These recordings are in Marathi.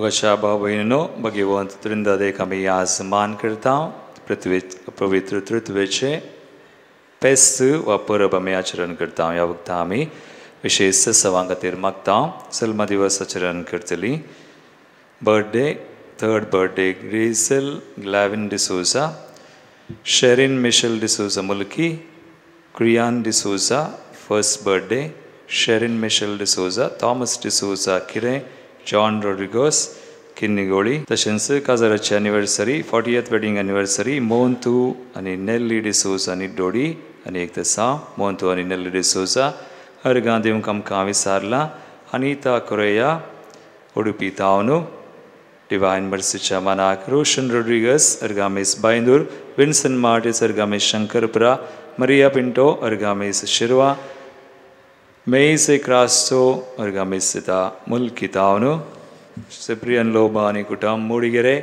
मगशा बहनों भगवंत त्रिंदा कमी आसमान करता हूँ पवित्र तृत्वेचे पेस्त व पूर्व में आचरण करता हूँ या वक्त हमें विशेष सवांगतिर मगता हूँ सलमा दिवस आचरण करतली birthday third birthday Gracel Glavin D'Souza Sherin Michelle D'Souza Mulki Kriyan D'Souza first birthday Sherin Michelle D'Souza Thomas D'Souza Kirem John Rodrigues Kinnigoli तशेंच काजाराची anniversary 40th wedding anniversary Montu आनी नेल्ली डिसूजा आनी डोडी आनी एक दिसा मोंतू आनी नेल्ली डिसूजा अर्गां दिवंक आमकां विसारला अनीता कोरेया उडुपी तावनु डिवाइन मर्सीच्या मनाक रोशन रोड्रिगस अर्गामीस बायंदूर विन्सन मार्टिस अर्गामीस शंकरपुरा मरिया पिंटो अर्गामीस शिरवा मेइसे क्रास्टो अर्गामीस सिता मुल्की तावनु सिप्रियन लोबानी कुटुंब मूडिगेरे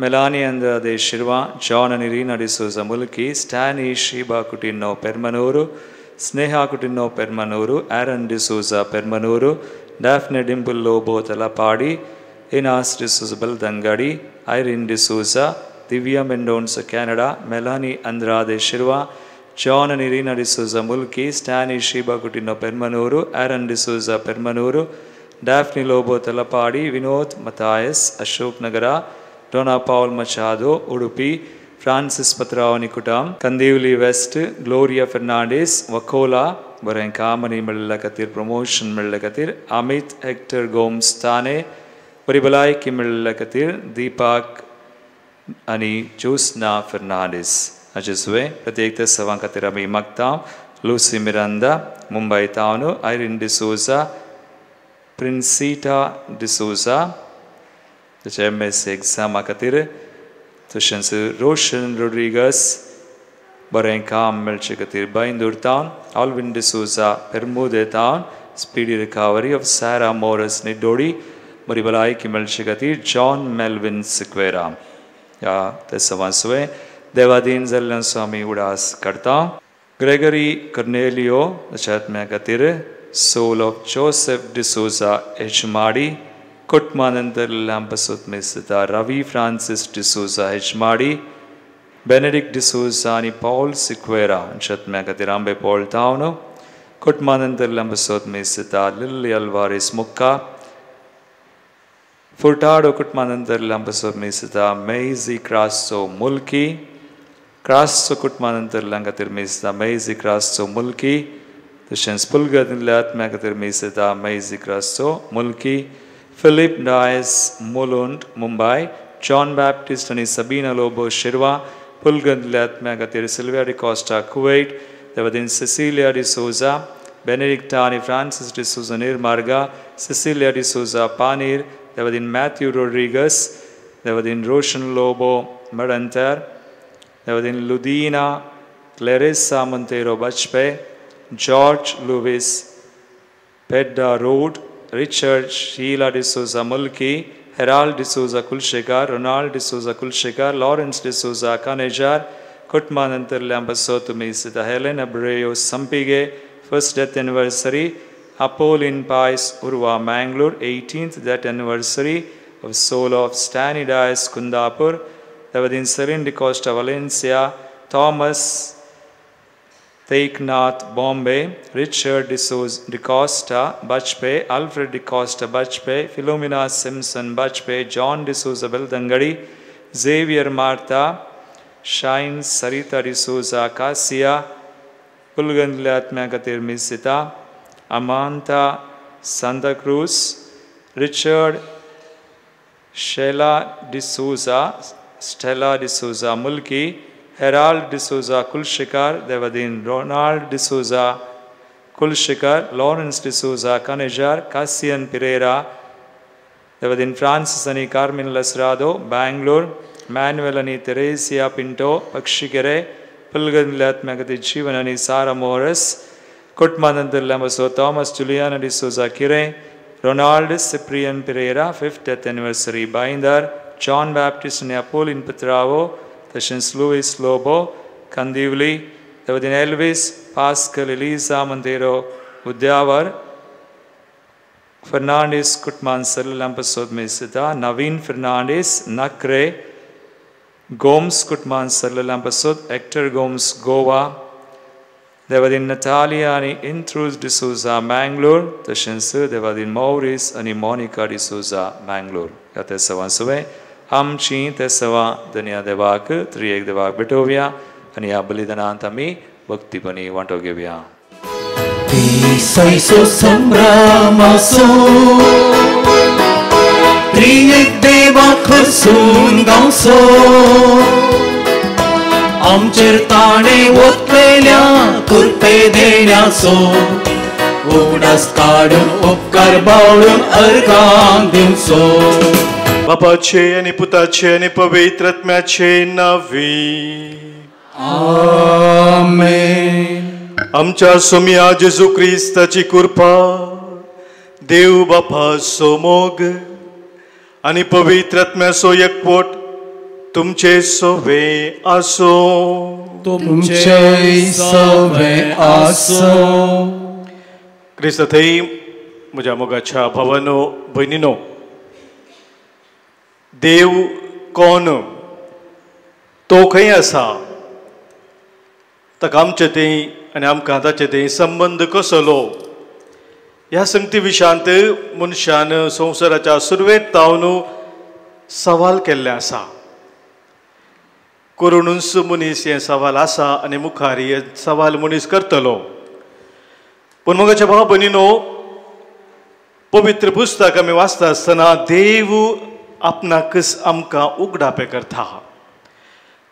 मेलानी अंद्रादे शिरवा जॉन आणि रीना डिसूजा मुल्की स्टॅनी शीबा कुटिन्नो पेरमनूरू स्नेहा कुटिन्नो पेरमनूरू एरन डिसूजा पेरमनूरू डैफ्ने डिंपल लोबो तलापाड़ी इनास डिसूजा बलदंगड़ी आयरिन डिसूजा दिव्या मेंडोन्स कनाडा मेलानी अंद्रादे शिरवा जॉन आणि रीना डिसूजा मुल्की स्टॅनी शीबा कुटिन्नो पेरमनूरू एरन डिसूजा पेरमनूरू डैफ्नी लोबो तलपाड़ी विनोद मतायस अशोक नगरा डोना पाउल मचादो उडुपी फ्रांसिस पत्रावनी कुटुंब कंदीवली वेस्ट ग्लोरिया फर्नांडिस वकोला बरें कामनी मिळ्ळा खातीर प्रमोशन मिळ्ळा खातीर अमित हेक्टर गोम्स ताने बरी भलायकी मिळ्ळा खातीर दीपक आनी ज्योत्स्ना फर्नांडिस हाचे प्रत्येक सवां खातीर आमी मागता लूसी मिरांदा मुंबई तावनु आयरिन डिसूजा प्रिंसीटा डिसूजा त्याचे MS एग्जामा खातीर तशेंच रोशन रोड्रिगस बरें काम मेळचे खातीर बायंदूर तावन ऑल्विन डिसूजा पेरमुदे तावन speedy recovery of Sara Moras Nidodi बरी भलायकी मेळचे खातीर जॉन मेल्विन सिक्वेरा ह्या ते सवांसवे देवादीन जाल्ल्यान स्वामी उडास काडता ग्रेगरी कर्नेलियो ताच्या आत्म्या खातीर soul of Joseph D'Souza Hejamadi कुटुंबानंतर लांबसोत मेस्ता Ravi Francis D'Souza Hejamadi Benedict D'Souza आनी पॉल सिक्वेरा हांच्या आत्म्या खातीर आंबे पॉल तावनो कुटुंबानंतर लांबसोत मेस्ता लिली अल्वारिस मुक्का फुर्टाडो कुटुंबानंतर लांबसोत मेस्ता मेइजी क्रास्टो मुल्की क्रास्टो कुटुंबानंतर खातीर मेस्ता मेइजी क्रास्टो मुल्की तशेंच पुलगदिल्ल्या आत्म्या खातीर मेस्ता Maisie Crasto Mulki Philip Dias Mulund Mumbai John Baptist आनी सबीना लोबो शिरवा पुलगदिल्ल्या आत्म्या खातीर सिल्विया डिकोस्टा कुवेट देवदीन सिसिलिया डिसूजा बेनेडिक्टा आनी Francis D'Souza Nirmarga Cecilia D'Souza Panir देवदीन मैथ्यू रोड्रिगस देवदीन रोशन लोबो मडंतर देवदीन Ludina Clarissa Monteiro Bajpe George Lewis Pedder Road Richard Sheela D'Souza Mulki Harold D'Souza Kulshekar Ronald D'Souza Kulshekar Lawrence D'Souza Kanajar कुटुंबानंतर लांबसोत मेस्ता Helen Abreo Sampige first death anniversary अपोलिन price Urwa Mangalore 18th death anniversary of soul of Stany Dias Kundapur देवदीन सेलिन डिकोस्टा वलेंसिया थॉमस तेकनाथ Bombay Richard D'Costa Bajpe Alfred D'Costa Bajpe Philomena Simpson Bajpe John D'Souza Belthangady Xavier Martha Shine Sarita D'Souza कासिया पुलगंदल्या आत्म्या खातीर मिसिता अमांता Santa Cruz Richard Stella D'Souza Mulki Harold D'Souza Kulshekar देवदीन Ronald D'Souza Kulshekar Lawrence D'Souza Kanajar Cassian Pereira देवदीन फ्रांसिस आनी कार्मिन लसरादो बैंगलोर मैनुअल आनी तेरेसिया पिंटो पक्षिकेरे पुलगदिल्ल्या आत्म्या खातीर जीवन आनी सारा मोरस कुटुंबानंतर लांबसो Thomas Juliana D'Souza Kirem Ronald Cyprian Pereira 5th death anniversary Bhayandar John Baptist आनी अपोलिन पत्रावो तशेंच लुईस लोबो कंदिवली देवदीन Elvis Pascal Elisa Monteiro Udyavar Fernandes Kutman Saralampasod Mesita, Naveen Fernandes Nakre, Gomes Kutman Saralampasod, Hector Gomes Goa, Devadin Natalia ani Intrus D'Souza Mangalore, Tashinsu Devadin Maurice ani Monica D'Souza Mangalore. Yatesavan Suve, Amchi Tesawa Dania Devak, Triek Devak Betovia, ani Abalidanantami, Bhakti Bani Vantogevia. Isaiso Sambramaso Triek Deva Khursun Gangso आमचेर ताणे ओतलेल्या कृपे देण्याचो उगडास काडून उपकार बाळून अर्गां दिवचो बापाचे आनी पुताचे आनी पवित्र आत्म्याचे नावी आमेन आमच्या सोम्या जेजू क्रिस्ताची कृपा देव बापाचो मोग आनी पवित्र आत्म्याचो एकवट तुमचे सोवे आसो तुमचे सोवे आसो क्रिस्त थई म्हज्या मोगाच्या भावानो भयणीनो देव कोण तो खंय आसा ताका आमचे थंय आनी आमकां ताचे थंय संबंद कसलो ह्या संगती विशयांत मनशान संवसाराच्या सुरवेक तावन सवाल केल्ले आसा करुणूच मनीस हे सवाल आसा आनी मुखार हे सवाल मनीस करतलो पूण मोगाच्या भाव भयणीनो पवित्र पुस्तक आमी वाचता आसतना देव आपणाकच आमकां उगडापे करता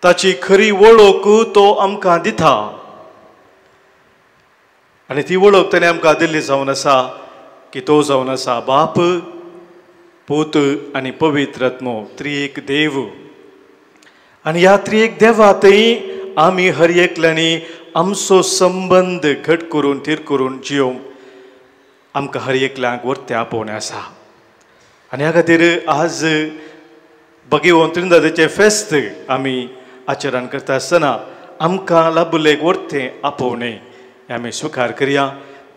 ताची खरी वळख तो आमकां दिता आनी ती वळख ताणें आमकां दिल्ली जावन आसा की तो जावन आसा बाप पूत आनी पवित्र आत्मो त्रिएक देव आनी ह्या त्रिएक देवातय आमी हर एकल्यांनी आमचो संबंद घट करून थीर करून जियोवंक आमकां हर एकल्यांक वर्ते आपोवणें आसा आनी ह्या खातीर आज भगवंत त्रिदादेचें फेस्त आमी आचरण करता आसतना आमकां लाबुलेक वर्तें आपोवणें हें आमी स्विकार करया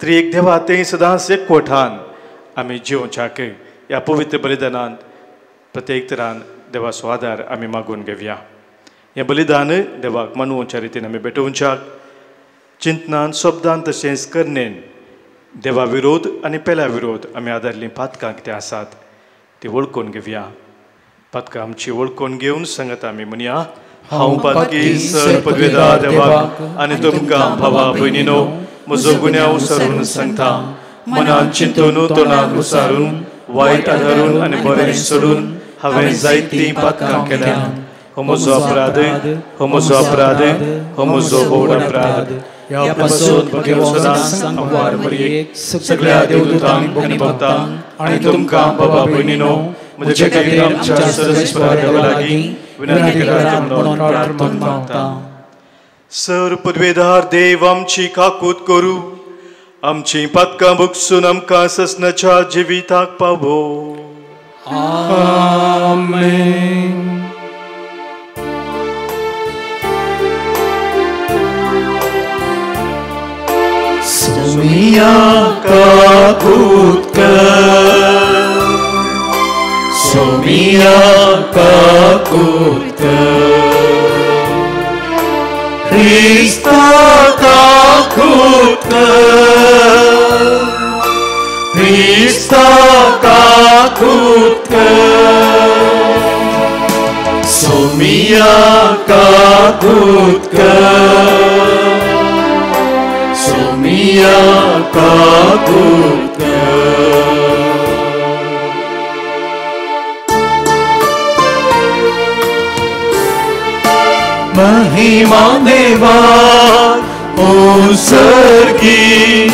त्रिएक देवातय सदांच एकवटान आमी जिवोवच्याक ह्या पवित्र बलिदानांत प्रत्येक तरान देवाचो आदार आमी मागून घेवया हें बलिदान देवाक मानूच्या रितीन आमी भेटोवच्याक चिंतनान शब्दान तशेंच करनेन देवा विरोध आनी पेल्या विरोध आमी आदारलीं पातकां कितें आसात ती वळखून घेवया पातकां आमची वळखून घेवन सांगत आमी म्हणया हांव पातकी सर पदवेदार देवाक आनी तुमकां भावा भयणीनो म्हजो गुन्यांव उसरून सांगता मनान चिंतून तोंडाक उसारून वायट आदारून आनी बरें सोडून हांवें जायतीं पातकां केल्यात हो म्हजो अपराध हो म्हजो अपराध हो म्हजो बोड अपराध ह्या पासून सदांच आमकां बरयेक सगळ्या देवदूतांक आनी भक्तांक आनी तुमकां बाबा भयणीनो म्हजे खातीर आमच्या सर्वेस्परा देवा लागीं विनंती करात म्हणून प्रार्थना मागता सर पदवेदार देव आमची काकूत करूं आमची पातकां भोगसून आमकां ससनाच्या जिविताक पावो आमेन सोमिया काकूत Krista काकूत Krista काकूत सोमिया काकूत सोमिया काकूत महिमा देवा उसर्गी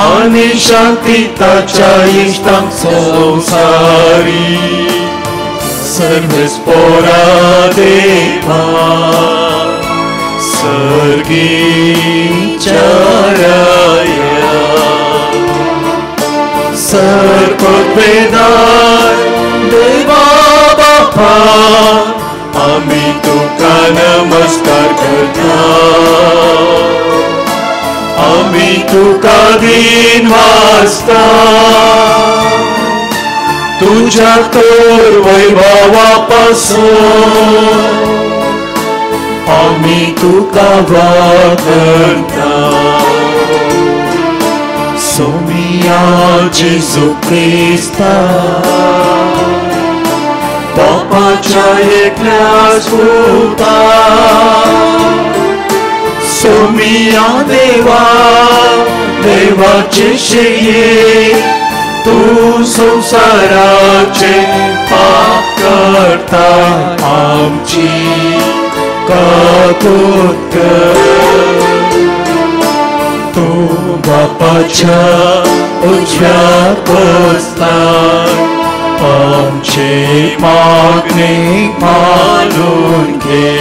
आणि शांती ताच्या इष्टांक संसारी सर्वस्पोरा देवा सर्गी चराया सर्ववेदार देवा बापा आम्ही तुका नमस्कार करता आम्ही तुका दिन वाजता तुझ्या तोर वैभवापासून आम्ही तुका वागता सोमिया जेजू ख्रिस्ता बापाच्या एकल्याच पुता सोमिया देवा देवाचे शेये तू संसाराचे पाप करता आमची काकूत कर तू बापाच्या उजव्या बसला आमचे मागणे मानून घे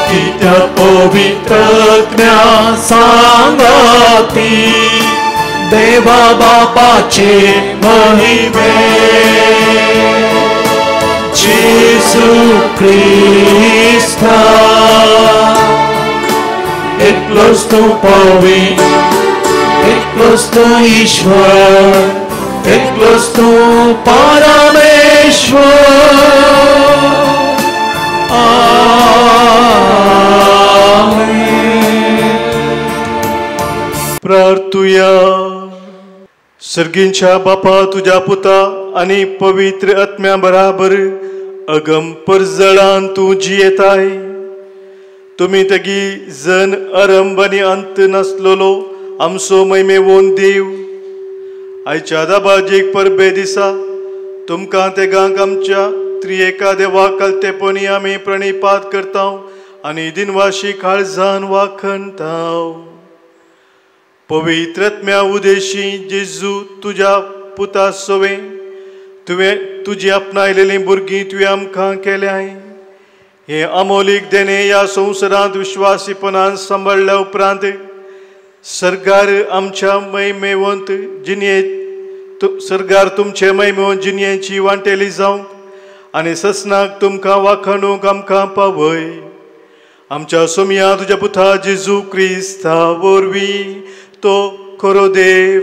की त्या पवित्रज्ञा सांगाती देवा बापाचे महिमे जेसू ख्रिस्ता एकलोच तू पवित्र एकलोच तू ईश्वर एकलोच तू परमेश्वर आमेन. प्रार्थुया. सर्गींच्या बापा तुझ्या पुता आणि पवित्र आत्म्या बराबर अगम परजळान तू जियेताय तुम्ही तगी जन आरंभ आणि अंत नसलोलो आमचो महिमेवोन देव आयच्या दाबाजीक परबे दिसा तुमकां तेगांक आमच्या त्रिएका देवा कलतेपणी आमी प्रणिपात करता आणि दिनवाशी काळजान वाखणताव. पवित्रत्म्या उदेशी जेजू तुझ्या पुता सोवे तुवें तुजी आपणायलेली भुरगीं तुवें आमकां केल्याय हे अमोलीक देणे ह्या संवसारांत विश्वासीपणान सांबाळल्या उपरांत सरकार आमच्या महिमेवंत जिणये सरकार तुमचे महिमेवंत जिणयेची वांटेली जावंक आनी ससनाक तुमकां वाखणूक आमकां पावय. आमच्या सोमिया तुज्या पुता जेजू क्रिस्ता वरवीं तो खरो देव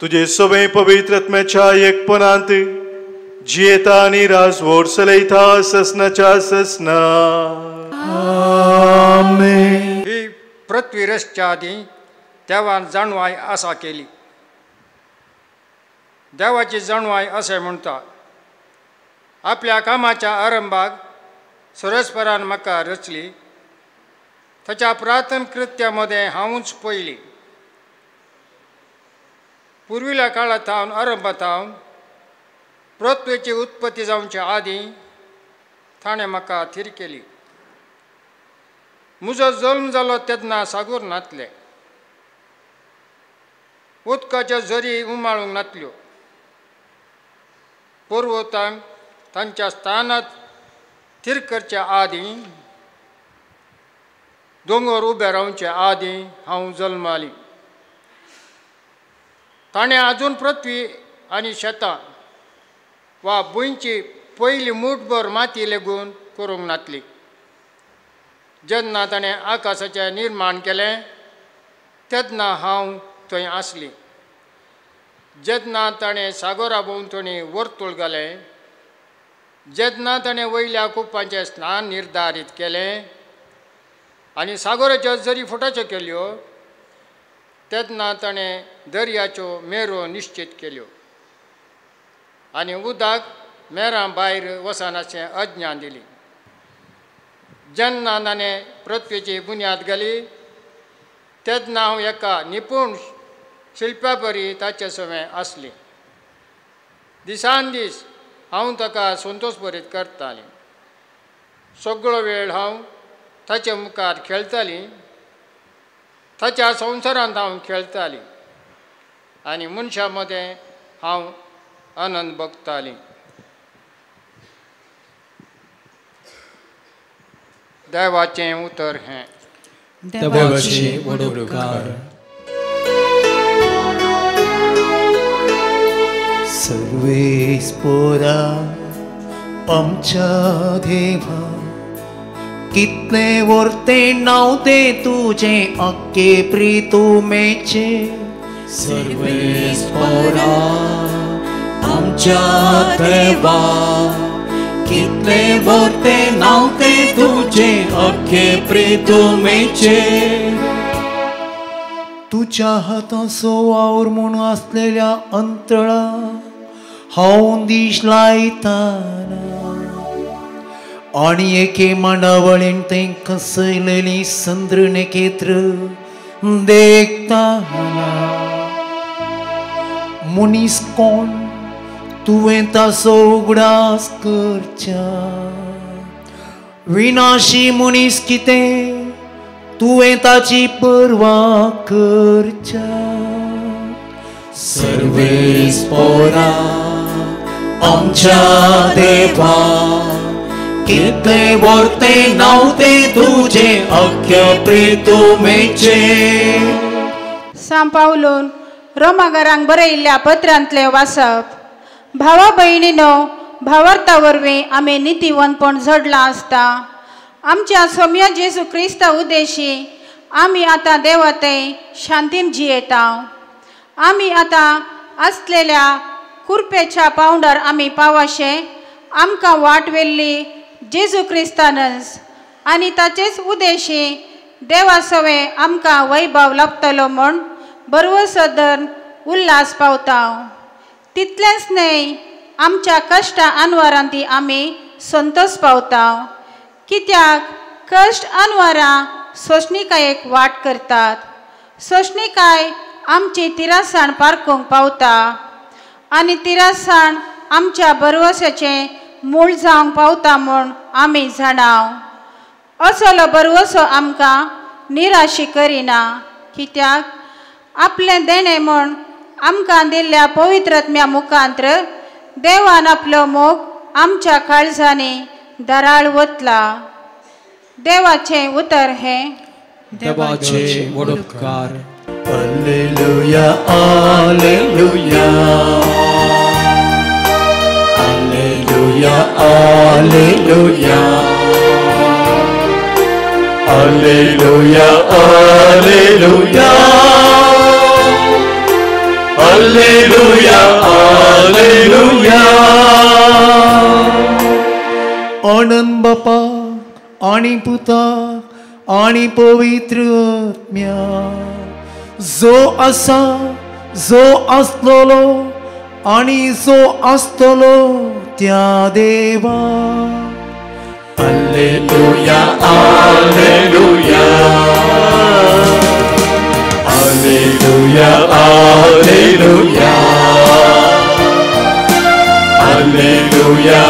तुझे सगळे पवित्र आत्म्याच्या एकपणांत जियेता आनी राजवट चलयता ससनाच्या ससना. आमेन. ही पृथ्वी रचच्या आदी देवान जाणवाय आसा केली. देवाची जाणवाय असे म्हणटा आपल्या कामाच्या आरंभाक सरस्परान म्हाका रचली ताच्या प्रार्थन कृत्यामध्ये हांवूच पयली. पुर्विल्या काळात हांव आरंभात हांव पृथ्वीची उत्पत्ती जावच्या आदी ताणें म्हाका थीर केली. म्हजो जल्म जालो तेन्ना सागूर नातले उदकाच्यो झरी उमाळूंक नातल्यो. पर्वतांक तांच्या स्थानांत थीर करच्या आदी दोंगर उबे रावचे आदी हांव जल्माली. ताणें आजून पृथ्वी आनी शेतां वा भुंयची पयली मूठभर माती लेगून करूंक नातली. जेन्ना ताणें आकाशाचें निर्माण केलें तेन्ना हांव थंय आसली. जेन्ना ताणें सागरा भोंवतणी वर्तूळ घालें जेन्ना ताणें वयल्या कुपांचें स्नान निर्धारीत केलें आनी सागराच्यो जरी फुटाच्यो केल्यो तेन्ना ताणें दर्याच्यो मेरो निश्चित केल्यो आनी उदक मेरां भायर वचनाचें अज्ञा दिली. जेन्ना ताणें पृथ्वीची बुन्याद घाली तेन्ना हांव एका निपूण शिल्प्या परी ताचे सवें आसली. दिसान दीस हांव ताका संतोश भरीत करतालीं. सगळो वेळ हांव ताचे मुखार खेळटालीं ताच्या संवसारांत हांव खेळटालीं आनी मनशां मदें हांव आनंद भोगतालीं. देवाचें उतर हें. देवाची वडोवकार. सर्वेस्पोरा आमच्या देवा कितले वर्ते नव्हते तुझे अक्के प्रितुमेचे सर्वेस्परा आमच्या देवा कितले वर्ते नव्हते तुझे अक्के प्रितुमेचे तुझ्या हाताचो वावर म्हणून असलेल्या अंतळा हांव दिश लायताना आणि एके मांडावळीन ते कसयलेली संद्र नेकेत्र देखताना मनीस कोण तुवें ताचो उगडास करच्या विनाशी मनीस कितें तुवें ताची पर्वा करच्या सर्वेस्परा आमच्या देवा कितले वर्ते नव्हते तुझे अख्खे प्रितुमेचे सांत पावलोन रोमाकारांक बरयल्ल्या पत्रांतले वाचप भावा भयणीनो भावार्था वरवीं आमी नितीवंतपण झडलां आसता आमच्या सौम्य जेजू क्रिस्ता उद्देशी आमी आतां देवातें शांतीन जियेता आमी आतां आसलेल्या कुरपेच्या पावंडार आमी पावाशे आमकां वाट वेल्ली जेजू क्रिस्तानस आनी ताचेच उद्देशी देवा सवे आमकां वैभव लाभतलो म्हूण बरवसदन उल्हास पावता तितलेंच न्हय आमच्या कश्टा आनवारांती आमी संतोश पावता कित्याक कश्ट आनवारां सोंसणिकायेक वाट करतात सोंसणिकाय आमची तिरासाण पारखूंक पावता आनी तिरासाण आमच्या बरवसाचें मूळ जावंक पावता म्हूण आमी जाणाव असलो बरवसो आमकां निराशी करिना कित्याक आपलें देणें म्हूण आमकां दिल्ल्या पवित्रत्म्या मुखांत्र देवान आपलो मोग आमच्या काळजांनी दराळ वतला देवाचें उतर हें देवाचे वडोपकार Alleluia, Alleluia, Alleluia, Alleluia, Alleluia, Alleluia, Alleluia, Alleluia. आनंद बापा आणि पुता आणि पवित्र आत्म्या जो असा जो असलो आणि जो असतलो त्या देवा Alleluia, Alleluia, Alleluia, Alleluia, Alleluia,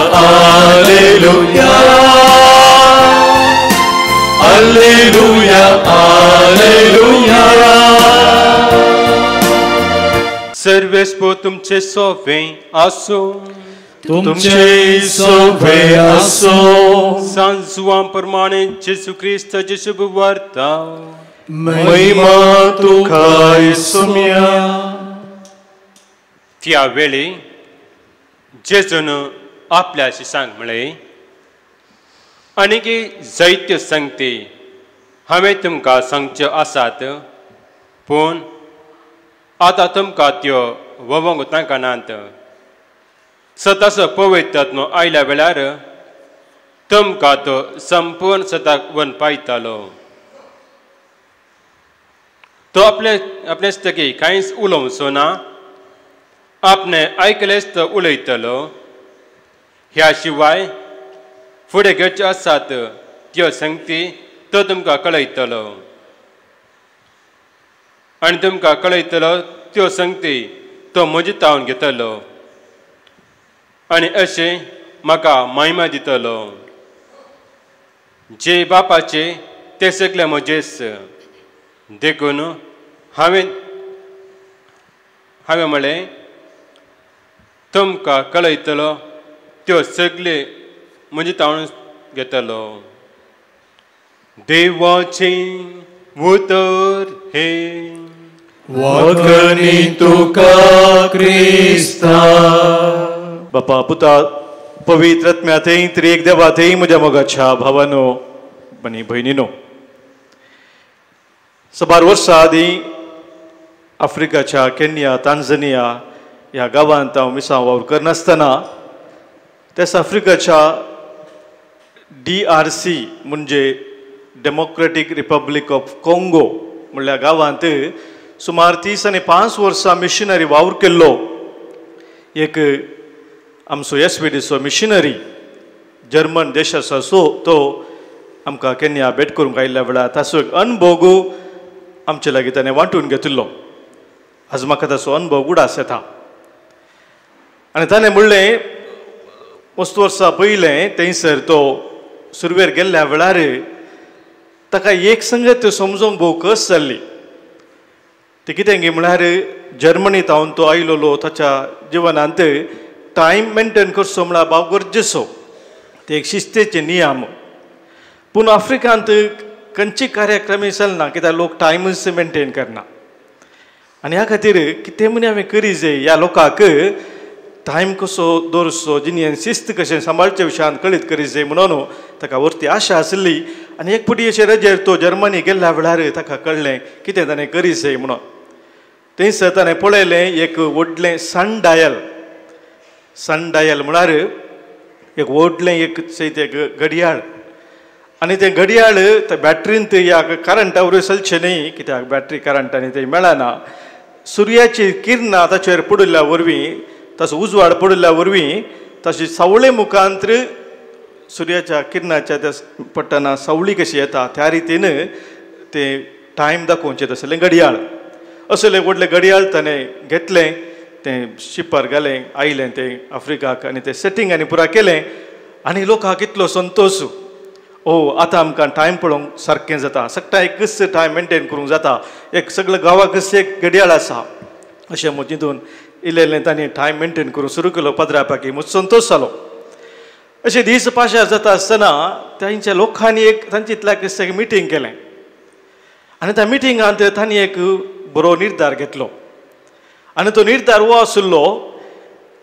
Alleluia, Alleluia, Alleluia. सर्वेस्पो तुमचे सोवे असो तुमचे सोवे असो सांजुवां प्रमाणे जेजू ख्रिस्त शुभ वार्ता महिमा तुका सुम्या. त्या वेळी जेजून आपल्या शिष्यांक म्हळें आनीक जायत्यो संगती हांवें तुमकां सांगच्यो आसात पूण आतां तुमकां त्यो ववंक नाकानात सताचो पवित्र आत्मो आयल्या वेळार तुमकां तो संपूर्ण सताक वन पायतलो तो आपणेच कांयच उलोवचो ना आपणे आयकलेच तो उलयतलो ह्या शिवाय फुडें घेवच्यो आसात त्यो संगती तो तुमकां कळयतलो आनी तुमकां कळयतलो त्यो संगती तो मजितावन घेतलो आनी अशें म्हाका महिमा दितलो जे बापाचे ते सगळे म्हजेच देखून हांवें म्हळें तुमकां कळयतलो त्यो सगळे मजितावन घेतलो देवाचें उतर हे वखणी तुका क्रिस्ता. बापा पुता पवित्र आत्म्या थंय त्रिएक देवा थंय म्हज्या मोगाच्या भावानो बनी भयणीनो, 12 वर्सां आदीं आफ्रिकाच्या केन्या, तांझानिया ह्या गांवांत हांव मिसांव वावर करनासतना तेच आफ्रिकाच्या DRC म्हणजे डेमोक्रेटीक रिपब्लीक ऑफ काँगो म्हणल्या गांवांत सुमार 30 आनी 5 वर्सां मिशनरी वावर केल्लो एक आमचो SVDचो मिशनरी जर्मन देशाचो तो आमकां केन्या भेट करूंक आयिल्ल्या वेळार ताचो एक अनुभव आमचे लागीं ताणें वांटून घेतिल्लो. आज म्हाका ताचो अनुभव उडास येता. आनी ताणें म्हणलें मस्त वर्सां पयलें थंयसर तो सुरवेर गेल्ल्या वेळार ताका एक संगत समजोवंक भोव कस जाल्ली. ते कितें गे म्हळ्यार जर्मनींत हांव तो आयलोलो ताच्या जिवनांत टायम मेंटेन करचो म्हळ्यार भाव गरजेचो. ते एक शिस्तेचे नियम. पूण आफ्रिकांत खंयची कार्यक्रमी चलना कित्याक लोक टायमच मेंटेन करना. आनी ह्या खातीर कितें म्हणी हांवें करी जाय ह्या लोकांक टायम कसो दवरचो जिणेन शिस्त कशें सांबाळचे विशयान कळीत करी जाय म्हणून ताका व्हरती आशा आसली. आनी एक पुटी अशे रजेर तो जर्मनी गेल्ल्या वेळार ताका कळ्ळें कितें ताणें करी जाय म्हणून. थंयसर ताणें पळयलें एक व्हडलें सन डायल म्हळ्यार एक व्हडलें एक तें घडयाळ. आनी तें घडयाळ त्या बॅटरींत ह्या करंटावर चलचें न्ही कित्याक बॅटरी करंटांनी तें मेळना. सुर्याची किरणां ताचेर पडिल्ल्या वरवीं ताचो उजवाड पडिल्ल्या वरवीं ताची सावळे मुखांत्र सुर्याच्या किरणाच्या त्या पडटना सावळी कशी येता त्या रितीन तें टायम दाखोवचें तसलें घडयाळ. असलें व्हडलें घडयाळ ताणें घेतलें, तें शिपार घालें, आयलें तें आफ्रिकाक आनी तें सेटींग आनी पुरा केलें. आनी लोकांक इतलो संतोश, आतां आमकां टायम पळोवंक सारकें जाता, सगळ्या एकच टायम मेंटेन करूंक जाता, एक सगळ्या गांवाकच एक घडयाळ आसा अशें म्हूण चिंतून इल्लें तांणी टायम मेंटेन करूंक सुरू केलो 15 पाकी. म्हूण संतोश जालो. अशें दीस पाशार जाता आसतना तांच्या लोकांनी एक तांचिंतल्याक एक मिटींग केलें. आनी त्या मिटिंगांत तांणी एक बरो निर्धार घेतलो. आनी तो निर्धार हो आशिल्लो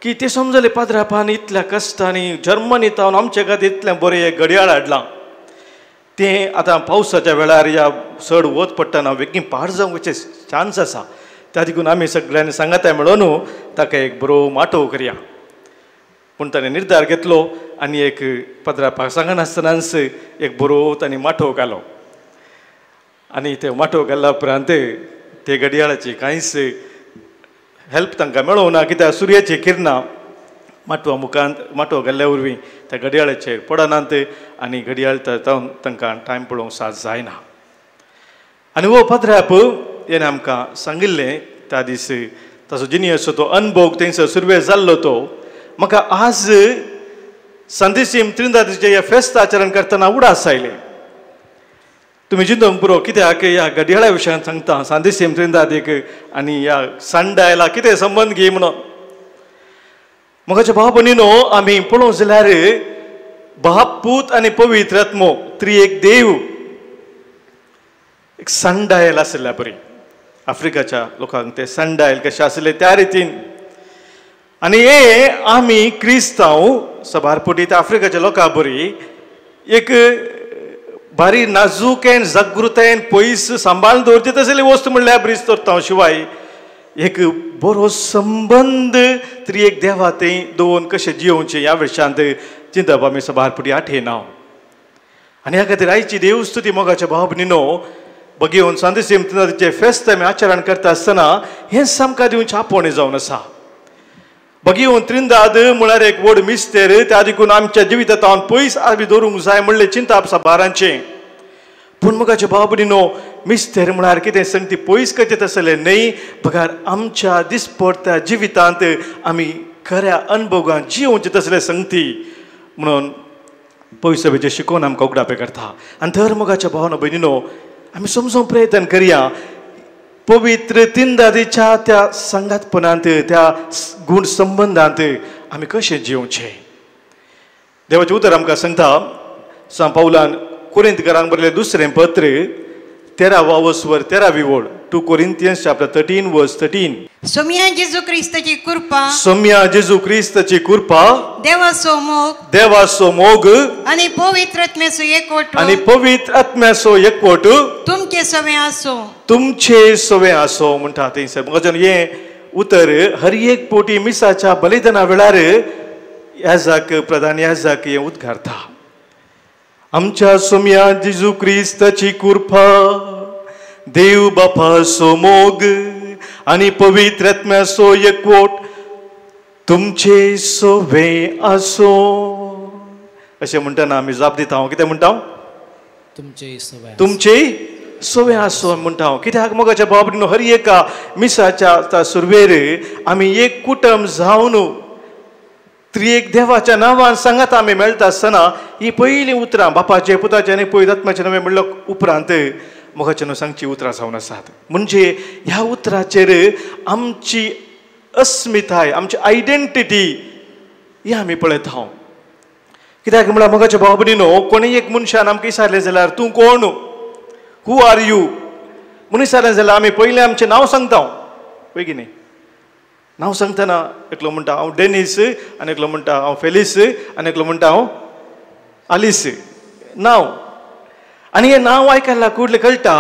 की ते समजलें पाद्रापान इतल्या कश्टांनी जर्मनींत हांव आमच्या खातीर इतलें बरें एक घडयाळ हाडलां. तें आतां पावसाच्या वेळार या चड वत पडटना बेगीन पाड जावपाचे चान्स आसा. त्या देखून आमी सगळ्यांनी सांगताय मेळून ताका एक बरो माटोव करया पूण ताणें निर्धार घेतलो. आनी एक 15 सांगनासतनाच एक बरो ताणें माटोव घालो. आनी ते माटोव घाल्ल्या उपरांत ते घडयाळाची कांयच हेल्प तांकां मेळोंक ना कित्याक सुर्याची किरणां माटोव घाल्ल्या वरवीं त्या घडयाळाचेर पडनात आनी घडयाळ तांकां टायम पळोवंक साद जायना. आनी हो पाद्राप हेणें आमकां सांगिल्लें त्या दीस ताचो जिनियसो तो अनुभव थंयसर सुरवेर जाल्लो तो म्हाका आज संदेशीम त्रिंदादीचें ह्या फेस्त आचरण करतना उडास आयलें. तुमी चिंतूंक पुरो कित्याक ह्या घडयाळा विशयान सांगता संदेशीम त्रिंदादीक आनी ह्या संडायला कितें संबंद घे म्हणून. म्हाकाच्या भाव भयणीनो आमी पळोवंक जाल्यार बाप पूत आनी पवित्र आत्मो त्रिएक देव एक संडायल आसल्या बरी. आफ्रिकाच्या लोकांक ते संडायल कशें आसले त्या रितीन. आनी हे आमी क्रिस्तांव सबारपटी त्या आफ्रिकाच्या लोकां बरी एक बारी नाजूकेन जागृतायेन पयस सांबाळून दवरची तसली वस्त म्हणल्यार ब्रिज दवरता. शिवाय एक बरो संबंद त्रिएक देवा थंय दवरून कशें जियोवचें ह्या विशयांत चिंतप आमी सबारपटी आठयना. आनी ह्या खातीर आयची देवस्तुती मोगाच्या भाव भयणीनो बगेवन संदेशीम त्रिंदादीचें फेस्त आमी आचरण करता आसतना हें सामका दिवचें आपोवणें जावन आसा. बगेवन त्रिंदाद म्हळ्यार एक व्हड मिस्तेर त्या देखून आमच्या जिवितांत पयस आमी दवरूंक जाय म्हणलें चिंतप साबारांचें. पूण मोगाच्या भाव भयणीनो मिस्तेर म्हळ्यार कितें संगती पयस कथेत आसलें न्हय बगार आमच्या दिसपडत्या जिवितांत आमी खऱ्या अनुभवान जियोवचें तसलें संगती म्हणून पवित्र सभेचें शिकोवन आमकां उगडापे करता. आनी तर मोगाच्या भावानो भयणीनो आमी समजूंक प्रयत्न करया पवित्र त्रिंदादीच्या त्या संगातपणांत त्या गूण संबंदांत आमी कशें जियोवचें. देवाचें उतर आमकां सांगता सांत पावलान कोरिंथकारांक बरयलें 2 पत्र 13वा वसवर 13वी ओळ 2 Corinthians chapter 13 verse 13. सोम्या जेजू क्रिस्ताची कृपा सोम्या जेजू क्रिस्ताची कृपा देवाचो मोग आणि पवित्र आत्म्याचो एकवट आणि पवित्र आत्म्याचो एकवट तुमचे सवे आसो म्हणटा थंयसर म्हाका हे उतर हर एक पोटी मिसाच्या बलिदाना वेळार याजाक प्रधान याजाक हे उद्गारता आमच्या सोम्या जेजू क्रिस्ताची कृपा देव बापाचो मोग आणि पवित्र आत्म्याचो एकवट तुमचे सोवे आसो अशें म्हणटना आमी जाप दिता हांव कितें म्हणटा तुमचे सोवे आसो म्हणटा हांव कित्याक मोगाच्या बाबडीन हर एका मिसाच्या सुरवेर आमी एक कुटुंब जावन त्रिएक देवाच्या नांवान सांगात आमी मेळटा आसतना ही पयलीं उतरां बापाचे पुताचे आनी पवित्र आत्म्याचे नांवे म्हणल्या उपरांत मोगाचे न्हू सांगची उतरां जावन आसात म्हणजे ह्या उतराचेर आमची अस्मिताय आमची आयडेंटिटी ही आमी पळयता हांव कित्याक म्हळ्यार मोगाच्या बाबडीनो कोणी एक मनशान आमकां विचारलें जाल्यार तूं कोण हू आर यू म्हणून विचारलें जाल्यार आमी पयलें आमचें नांव सांगता पळय की न्ही नांव सांगतना एकलो म्हणटा हांव डेनीस आनी एकलो म्हणटा हांव फेलिस आनी एकलो म्हणटा हांव आलिस नांव आनी हें नांव आयकला कुडलें कळटा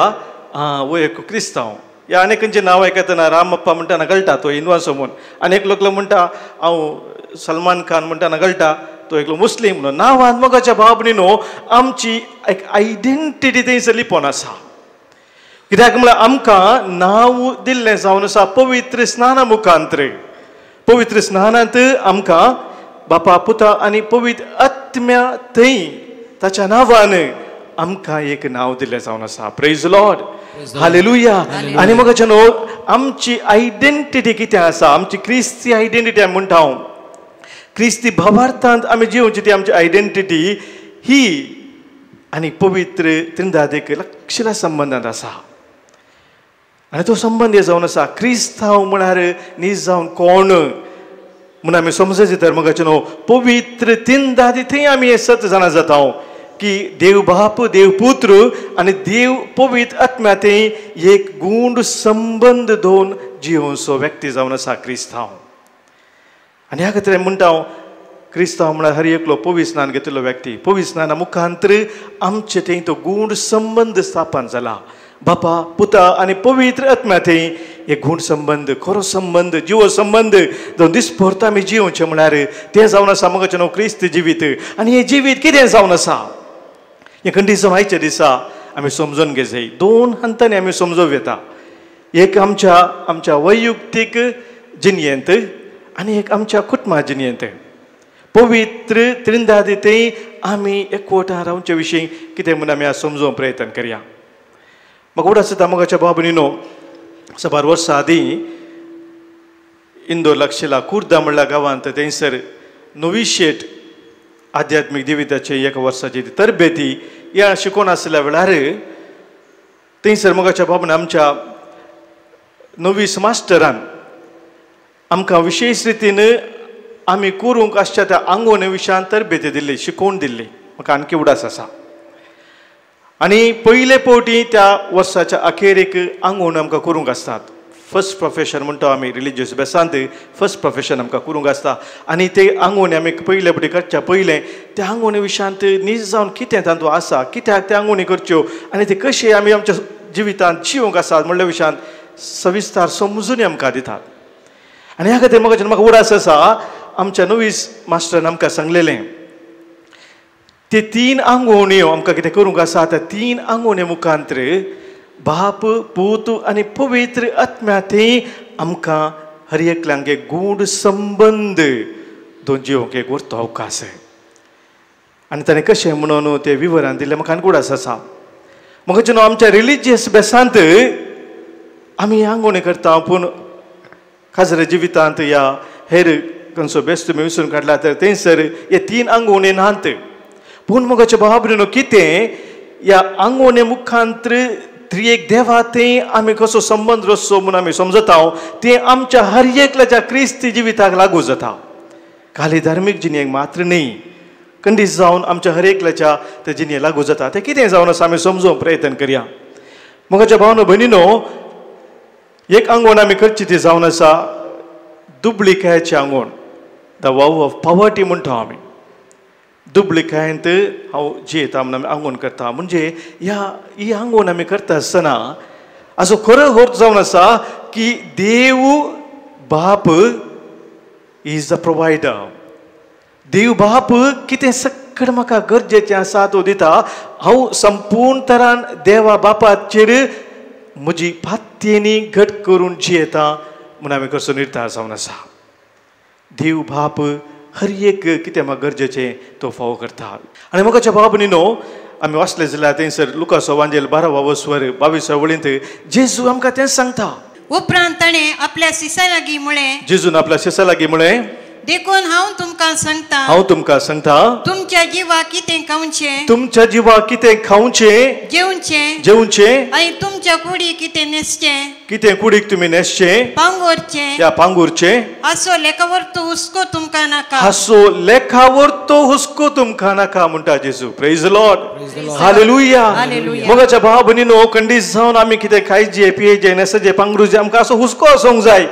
वो एक क्रिस्तांव ह्या आनेकांचें नांव आयकतना रामप्पा म्हणटाना कळटा तो हिंदुवाचो म्हूण आनी एकलो म्हणटा हांव सलमान खान म्हणटाना कळटा तो एकलो मुस्लीम म्हणून नांवान मोगाच्या बाबडीनो आमची एक आयडेंटिटी थंयसर लिपोवन आसा कित्याक म्हळ्यार आमकां नांव दिल्लें जावन आसा पवित्र स्नाना मुखांतर पवित्र स्नानांत आमकां बापा पुता आनी पवित्र आत्म्या थंय ताच्या नांवान आमकां एक नांव दिल्लें जावन आसा प्रेज लॉर्ड हालेलुया आनी मोगाच्या न्हू आमची आयडेंटिटी कितें आसा आमची क्रिस्ती आयडेंटिटी आमी म्हणटा हांव क्रिस्ती भावार्थांत आमी जिवची ती आमची आयडेंटिटी ही आनी पवित्र त्रिंदादेक लागशिल्ल्या संबंदांत आसा आनी तो संबंद हे जावन आसा क्रिस्तांव म्हळ्यार न्हीज जावन कोण म्हणून आमी समजचे तर मोगाचे न्हू पवित्र त्रिंदादी थंय आमी हे 7 जाणां जाता की देव बाप देव पुत्र आनी देव पवित्र आत्म्या थंय एक गूंड संबंद दोन जिवोवचो व्यक्ती जावन आसा क्रिस्तांव आनी ह्या खातीर म्हणटा हांव क्रिस्तांव म्हळ्यार हर एकलो पवित्र स्नान घेतिल्लो व्यक्ती पवित्र स्नाना मुखांतर आमचे थंय तो गूढ संबंद स्थापन जाला बापा पुता आनी पवित्र आत्म्या थंय एक गूढ संबंद खरो संबंद जिवो संबंद जावन दिसभर आमी जिवचें म्हळ्यार तें जावन आसा मोगाचें न्हू क्रिस्त जिवीत आनी हें जिवीत कितें जावन आसा हें कंडिशन आयच्या दिसा आमी समजून घे जाय 2 हंतांनी आमी समजूं येता एक आमच्या वैयक्तीक जिणयेंत आनी एक आमच्या कुटुंबा जिणयेंत पवित्र त्रिंदादी थंय आमी एकवटां रावचे विशीं कितें म्हणून आमी आज समजूंक प्रयत्न करया म्हाका उड आसता मोगाच्या बाबडीनो साबार वर्सां आदीं इंदोर लागशिल्ल्या कुर्दा म्हणल्या गांवांत थंयसर नोविशेट आध्यात्मीक जिविताची 1 वर्साची तरबेती ह्या शिकोवन आसल्या वेळार थंयसर मोगाच्या बाबून आमच्या नोवीस मास्टरान आमकां विशेश रितीन आमी करूंक आसच्या त्या आंगोणे विशयान तरबेती दिल्ली शिकोवन दिल्ली म्हाका आनकी उडास आसा आनी पयले फावटी त्या वर्साच्या अखेरेक आंगोण आमकां करूंक आसतात फर्स्ट प्रोफेशन म्हणटा आमी रिलिजियस बेसांत फर्स्ट प्रोफेशन आमकां करूंक आसता आनी ते आंगोणे आमी पयले फावटी करच्या पयलें त्या आंगोणे विशयांत नीज जावन कितें तातूंत आसा कित्याक त्या आंगोणी करच्यो आनी ते कशे आमी आमच्या जिवितांत जिवंक आसात म्हणल्या विशयान सविस्तार समजून आमकां दितात आनी ह्या खातीर म्हाका उडास आसा आमच्या नोवीस मास्टरान आमकां सांगलेलें ते 3 आंगोण्यो आमकां कितें करूंक आसा त्या 3 आंगोणे मुखांतर बाप पूत आनी पवित्र आत्म्या थंय आमकां हर एकल्यांक एक गूढ संबंद दोन जिवंक एक उरतो अवकाश आनी ताणें कशें म्हणून ते विवरण दिलें म्हाका आनी उडास आसा म्हाका न्हू आमच्या रिलिजियस बेसांत आमी आंगोणे करता पूण खाजर जिवितांत या हेर खंयचो बेस्ट तुमी विसरून काडला तर थंयसर हे 3 आंगोणे नात पूण मोगाच्या बाबडीनो कितें ह्या आंगोणे मुखांतर त्रिएक देवा थंय आमी कसो संबंद रचचो म्हणून आमी समजता तें आमच्या हर एकल्याच्या क्रिस्ती जिविताक लागू जाता खाली धार्मीक जिणेक मात्र न्ही कंडीस जावन आमच्या हर एकल्याच्या ते जिणे लागू जाता तें कितें जावन आसा आमी समजूंक प्रयत्न करया मोगाच्या भावनो भयणीनो एक आंगोण आमी करची ती जावन आसा दुबळीकायेचें आंगोण द वाव ऑफ पॉवर्टी म्हणटा आमी दुबळीकायेंत हांव जियेता म्हणून आमी आंगोण करता म्हणजे ही आंगोण आमी करता आसतना हाजो खरो अर्थ जावन आसा की देव बाप इज द प्रोवायडर देव बाप कितें सकट म्हाका गरजेचें आसा तो दिता हांव संपूर्ण तरान देवा बापाचेर म्हजी पातयेनी घट करून जियेता म्हूण आमी कसो निर्धार जावन आसा देव बाप हर एक कितें म्हाका गरजेचें तो फावो करता आनी मोगाच्या भाव भयणीनो आमी वाचले जाल्यार थंयसर लुकास एवांजेल 12वा वसवर 22व्या वळींत जेजू आमकां तें सांगता उपरांत ताणें आपल्या शिश्यां लागीं म्हळें जेजून आपल्या शिश्यां लागीं म्हळें देखून हांव तुमकां सांगता तुमच्या जिवाक कितें खावचें तुमच्या जिवाक कितें खावचें जेवचें आनी तुमच्या कुडीक कितें न्हेसचें कितें कुडीक तुमी न्हेसचें पांगुरचें हासो लेखावर तो हुस्को तुमकां नाका हासो लेखावर तो हुस्को तुमकां नाका म्हणटा जेजू प्रेज द लॉर्ड हालेलुया मोगाच्या भाव भयणीनो कंडीस जावन आमी कितें खायचें पियेचें न्हेसचें पांगुरचें आमकां असो हुस्को आसूंक जाय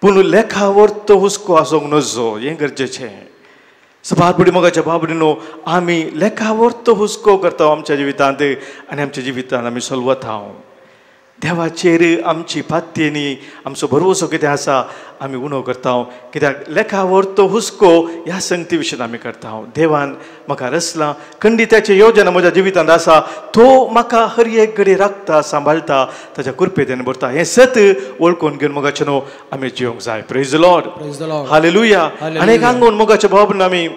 पूण लेखावर तो हुस्को आसूंक नजो हें गरजेचें सबारपडी मोगाच्या भाव भयणीनो आमी लेखावर तो हुस्को करता आमच्या जिवितांत आनी आमच्या जिवितांत आमी चलवता देवाचेर आमची पातयेनी आमचो भरवोसो कितें आसा आमी उणो करता कित्याक लेखावर तो हुस्को ह्या संगती विशीं आमी करता देवान म्हाका रचला खंडिताची योजना म्हज्या जिवितांत आसा तो म्हाका हर एक घडी राखता सांबाळटा ताच्या कृपेन भरता हें सत वळखून घेवन मोगाचें न्हू आमी जिवंक जाय प्रेज द लॉर्ड हालेलुया आनी एक आंगोण मोगाच्या भाव भयणीनो आमी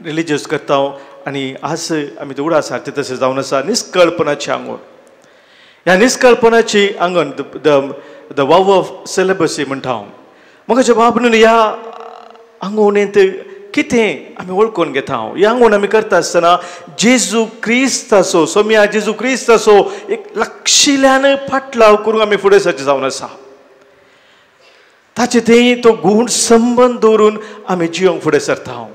रिलिजियस करता आनी आज आमी ते उडासारते तशें जावन आसा निश्कळपणाचें आंगोण ह्या निश्कळपणाची आंगण द वाव ऑफ सेलेबसी म्हणटा हांव मोगाच्या भाव भयणीनो ह्या आंगवणेंत कितें आमी वळखून घेता ह्या आंगवण आमी करता आसतना जेजू क्रिस्ताचो सोम्या जेजू क्रिस्ताचो एक लक्षिल्ल्यान फाटलाव करूंक आमी फुडें सरचे जावन आसा ताचे थंय तो गूण संबंद दवरून आमी जिवंक फुडें सरता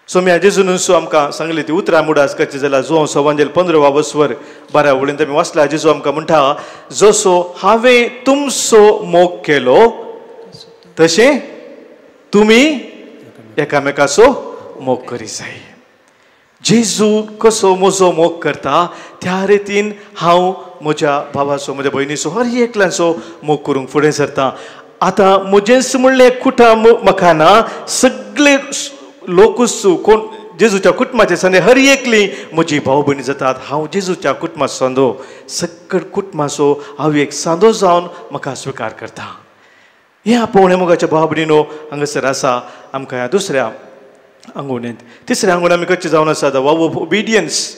सोम्या जेजून आमकां सांगली ती उतरां मुडास करची जाल्यार जो सवांजेल 15वा वसवर 12 वळींत आमी वाचला जेजू आमकां म्हणटा जसो हांवें तुमचो मोग केलो तशें तुमी एकामेकाचो मोग करी जाय जेजू कसो म्हजो मोग करता त्या रितीन हांव म्हज्या भावाचो म्हज्या भयणीचो हर एकल्याचो मोग करूंक फुडें सरता आतां म्हजेंच म्हणलें कुटां म्हाका ना सगळे लोकूच कोण जेजूच्या कुटुंबाचे संदे हर एकली म्हजी भाव भयणी जातात हांव जेजूच्या कुटुंबाचो सांदो सकट कुटुंबाचो हांव एक सांदो जावन म्हाका स्विकार करता हें आपोवणें मोगाच्या भाव भयणीनो हांगासर आसा आमकां ह्या दुसऱ्या आंगवणेंत तिसऱ्या आंगवण आमी करचें जावन आसा द वाव ऑफ ओबिडियन्स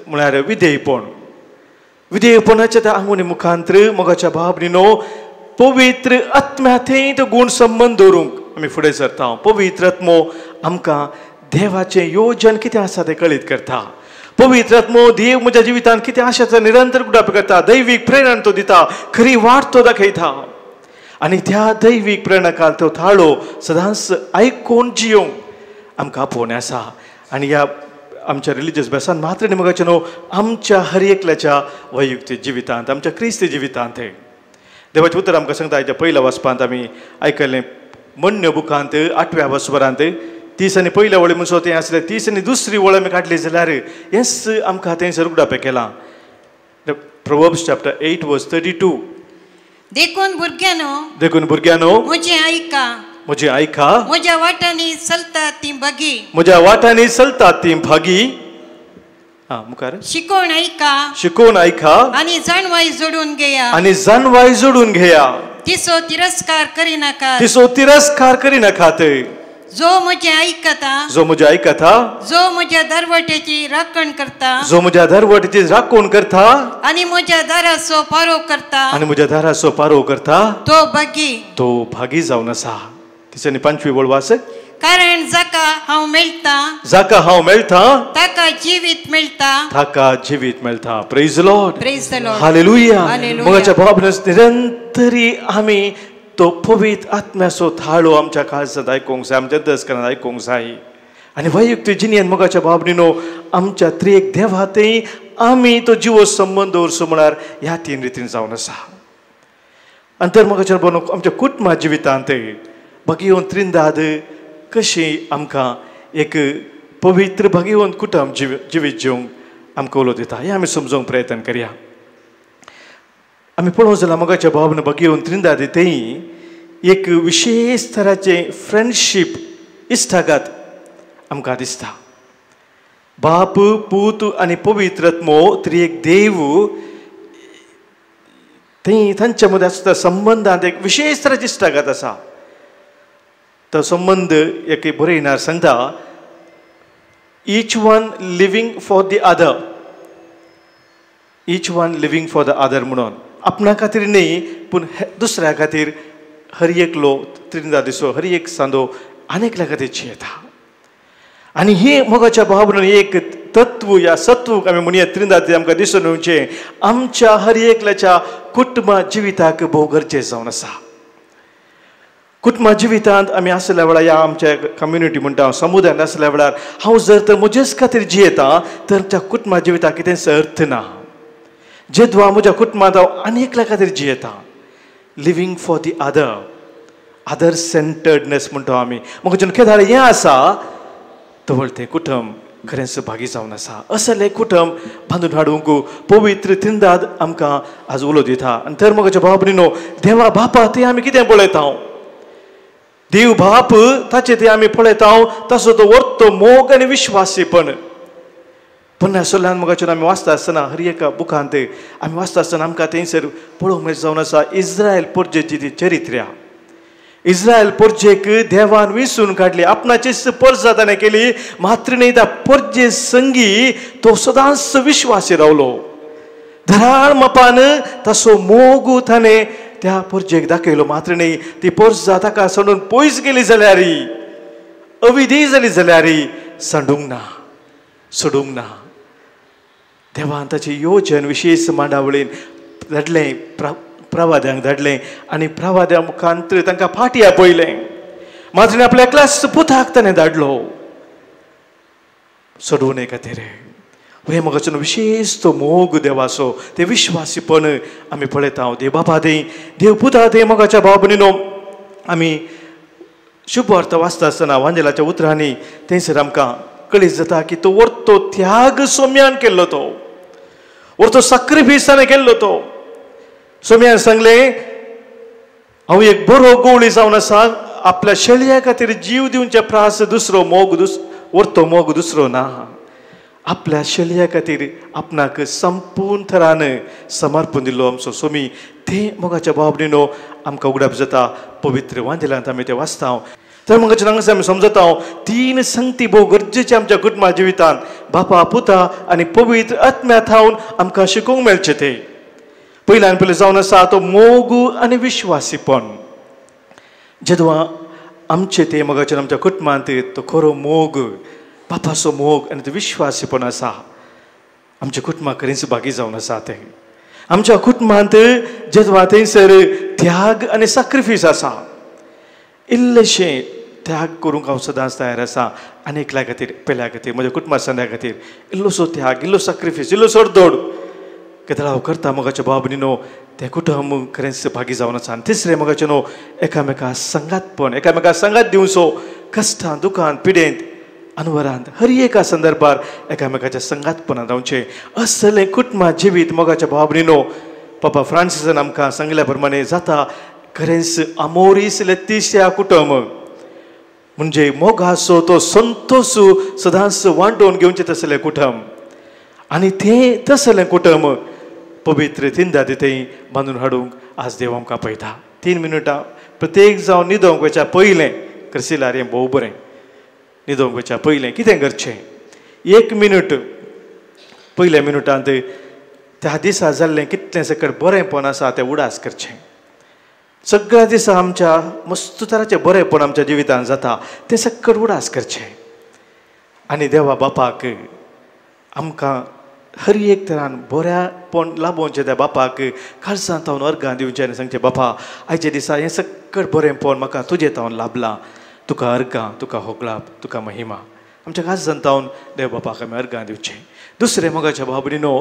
म्हळ्यार विधेयपणाच्या त्या आंगवणी मुखांतर मोगाच्या भाव भयणीनो पवित्र आत्म्या थंय तो गूण संबंद दवरूंक आमी फुडें सरता पवित्र आत्मो आमकां देवाचें योजन कितें आसा तें कळीत करता पवित्र आत्मो देव म्हज्या जिवितांत कितें आसा तें निरंतर उगडाप करता दैवीक प्रेरणा तो दिता खरी वाट तो दाखयता आनी त्या दैवीक प्रेरणाकाल तो थाळो सदांच आयकून जियोंक आमकां आपोवणें आसा आनी ह्या आमच्या रिलिजियस बेसान मात्र न्ही मोगाचें न्हू आमच्या हर एकल्याच्या वैयक्तीक जिवितांत आमच्या क्रिस्ती जिवितांत देवाचें उतर आमकां सांगता हेच्या पयल्या वाचपांत आमी आयकल्लें मण्य बुकांत 8व्या वसवरांत 30 आनी पयल्या वळी म्हणसो तें आसलें 30 आनी दुसरी वळ आमी काडली जाल्यार हेंच आमकां थंयसर उगडापें केलां प्रोवर्ब्स चॅप्टर 8 वर्स 32 देखून भुरग्यानो म्हजें आयका म्हज्या वाटांनी चलतात तीं भागी मुखार शिकोवन आयका आनी जाणवाय जोडून घेया तिसो तिरस्कार करिनाकात जो म्हजें आयकता जो म्हज्या दरवटेची राखण करता आनी म्हज्या दाराचो पारो करता तो भागी जावन आसा तिच्यानी 5वी वळ वाच कारण जाका हांव मेळटा ताका जिवीत मेळटा प्रेज द लॉर्ड हालेलुया मोगाच्या भावान निरंतरी आमी तो पवित्र आत्म्याचो थाळो आमच्या काळजांत आयकूंक जाय आमच्या दसकनात आयकूंक जाय आणि वैयक्तिक जिणेन मोगाच्या भावनेनो आमच्या त्रिएक देवातय आमी तो जिवो संबंद दवरचो म्हळ्यार ह्या 3 रितीन जावन आसा. अंतर्मोगाच्या बनू आमच्या कुटुंबा जिवितांत भगवंत त्रिंदाद कशी आमकां एक पवित्र भगवंत कुटुंब जिवीत जिवंक आमकां उलो दिता हें आमी समजूंक प्रयत्न करया. आमी पळोवंक जाल्यार मोगाच्या भावना भगवंत त्रिंदाद तेय एक विशेष तराचे फ्रेंडशीप इश्टागत आमकां दिसता. बाप पूत आनी पवित्रत्मो त्रिएक देव थंय तांच्या मदीं आसता संबंदांत एक विशेष तराची इश्टागत आसा. तो संबंद एक बरयणार सांगता each one living for the other, each one living for the other म्हणून आपणा खातीर न्ही पूण दुसऱ्या खातीर हर एकलो त्रिंदाद दिसो हर एक सांदो आनेकल्या खातीर जियेता. आनी ही मोगाच्या भावनेन एक तत्व या सत्व आमी म्हणया त्रिंदाद आमकां दिसून येवचें आमच्या हर एकल्याच्या कुटुंबा जिविताक भोव गरजेचें जावन आसा. कुटुंबा जिवितांत आमी आसल्या वेळार या आमच्या कम्युनिटी म्हणटा समुदायात आसल्या वेळार हांव जर तर म्हजेच खातीर जियेता तर त्या कुटुंबा जिविताक कितेंच अर्थ ना. जेद्वा म्हज्या कुटुंबांत हांव आनेकल्या खातीर जियेता living for the other centredness म्हणटा आमी म्हाका केदार हें आसा तवळ तें कुटुंब खरेंच भागी जावन आसा. असलें कुटुंब बांदून हाडूंक पवित्र त्रिंदाद आमकां आज उलो दिता. आनी तर मोगाच्या भावनेनो देवा बापा तें आमी कितें पळयता देव बाप ताचे ते आमी पळयता तसो तो वर्तो मोग आनी विश्वासीपण. पन्नासोल्यान मोगाचेर आमी वाचता आसतना हर एका बुकांत आमी वाचता आसतना आमकां थंयसर पळोवंक मेळ जावन आसा इस्रायल पोरजेची ती चरित्र्या. इस्रायल पोरजेक देवान विंचून काडली आपणाचीच परजा ताणें केली मात्र न्ही त्या पोरजे संगी तो सदांच विश्वासी रावलो. धराळ मापान तसो मोग ताणें त्या पोरजेक दाखयलो मात्र न्ही ती पोरजा ताका सोडून पयस गेली जाल्यार अविधी जाली जाल्यार सांडूंक ना सोडूंक ना. देवान ताची योजन विशेष मांडावळीन धाडलें प्रवाद्यांक धाडलें आनी प्रवाद्या मुखांतर तांकां फाटी आपयलें मात्र आपल्या एकल्याच पुताक ताणें धाडलो सोडून खातीर. हे म्हाका विशेष तो मोग देवाचो ते विश्वासीपण आमी पळयता. देव बापा दे देव पुता दे मोगाच्या भावनेनो आमी शुभ अर्थ वाचता आसतना वांजेलाच्या उतरांनी थंयसर आमकां कळीत जाता की तो वर्तो त्याग सोम्यान केल्लो तो वर्तो सॅक्रिफायस ताणें केल्लो तो. सोम्यान सांगलें हांव एक बरो गवळी जावन आसा आपल्या शेळया खातीर जीव दिवचे प्रास दुसरो मोग वर्तो मोग दुसरो ना. आपल्या शेळया खातीर आपणाक संपूर्ण तरान समर्पण दिल्लो आमचो सोमी ते मोगाच्या भावनेनो आमकां उगडाप जाता पवित्र वांजेलांत आमी ते वाचता. तर मोगाच्या हांगासर आमी समजता 3 संगती भोव गरजेचे आमच्या कुटुंबा जिवितांत बापा पुता आनी पवित्र आत्म्यांत थावन आमकां शिकोवंक मेळचे. ते पयल्यान पयलें जावन आसा तो मोग आनी विश्वासीपण. जेदवा आमचे ते मोगाच्या आमच्या कुटुंबांत तो खरो मोग बापाचो मोग आनी तो विश्वासीपण आसा आमच्या कुटुंबाक खरेंच भागी जावन आसा. ते आमच्या कुटुंबांत जेदवा थंयसर त्याग आनी सॅक्रिफायस आसा इल्लेशें त्याग करूंक हांव सदांच तयार आसा आनेकल्या खातीर पेल्या खातीर म्हज्या कुटुंबाच्या खातीर इल्लोसो त्याग इल्लो सॅक्रिफायस इल्लो सरदोड केदार हांव करता मोगाच्या भावनेनो ते कुटुंब खरेंच भागी जावन आसा. आनी तिसरें मोगाचें न्हू एकामेका संगातपण एकामेका संगात दिवचो कश्टांत दुखांत पिडेंत अनवरांत हर एका संदर्भार एकामेकाच्या संगातपणांत रावचें असलें कुटुंबा जिवीत मोगाच्या भावनेनो पापा फ्रांसिसान आमकां सांगल्या प्रमाणे जाता खरेंच अमोरीस लेतिसिया कुटुंब म्हणजे मोगाचो तो संतोष सदांच वांटोवन घेवचें तसलें कुटुंब. आनी तें तसलें कुटुंब पवित्र त्रिंदाद थंय बांदून हाडूंक आज देव आमकां पळयता. 3 मिनटां प्रत्येक जावन न्हिदोंक वयच्या पयलें करशिल्यार हें भोव बरें. न्हिदोंक वयच्या पयलें कितें करचें 1 मिनट पयल्या मिनटांत त्या दिसा जाल्लें कितलें सकट बरेंपण आसा तें उडास करचें. सगळ्या दिसा आमच्या मस्त तराचें बरेंपण आमच्या जिवितांत जाता तें सकट उडास करचें. आनी देवा बापाक आमकां हर एक तरान बऱ्यापण लाभोवचें त्या बापाक काळजांत थावन अर्गां दिवचें आनी सांगचें बापा आयच्या दिसा हें सकट बरेंपण म्हाका तुजे थावन लाभलां तुका अर्गां तुका होगलाप तुका महिमा आमच्या खास जनतावन देव बापाक आमी अर्गां दिवचें. दुसरें मोगाच्या भावभयणीनो,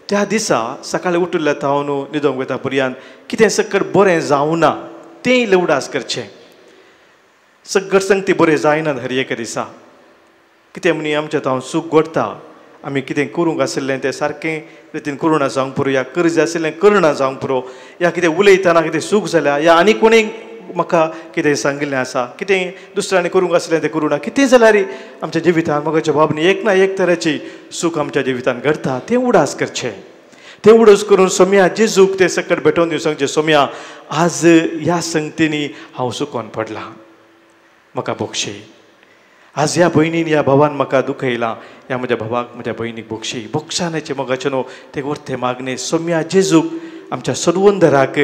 त्या दिसा सकाळीं उठिल्ल्या तावन न्हिदोंक वता पर्यंत कितें सकट बरें जावं ना तें उडास करचें. सगळं संगती बरें जायना हर एका दिसा. कितें म्हणी आमच्या तावन सूख घडटा, आमी कितें करूंक आशिल्लें तें सारकें रितीन करुना जावंक पुरो, या करचें आशिल्लें करना जावंक पुरो, या कितें उलयतना कितें सूख जाल्या, या आनी कोणी म्हाका कितें सांगिल्लें आसा, कितें दुसऱ्यांनी करूंक आशिल्लें तें करूं ना, कितें जाल्यार आमच्या जिवितांत मोगाच्या बाबतींत एक ना एक तरेची सूख आमच्या जिवितांत घडटा. तें उडास करचें. तें उडस करून सोम्या जेजूक तें सकट भेटोवन दिवंक सांगचें, सोम्या आज ह्या संगतींनी हांव सुकोन पडलां, म्हाका बक्षी. आज ह्या भयणीन ह्या भावान म्हाका दुखयलां, ह्या म्हज्या भावाक म्हज्या भयणीक बक्षी. बक्षानाचें मोगाचें न्हू, तें व्हरतें मागणें सोम्या जेजूक आमच्या सदवंदराक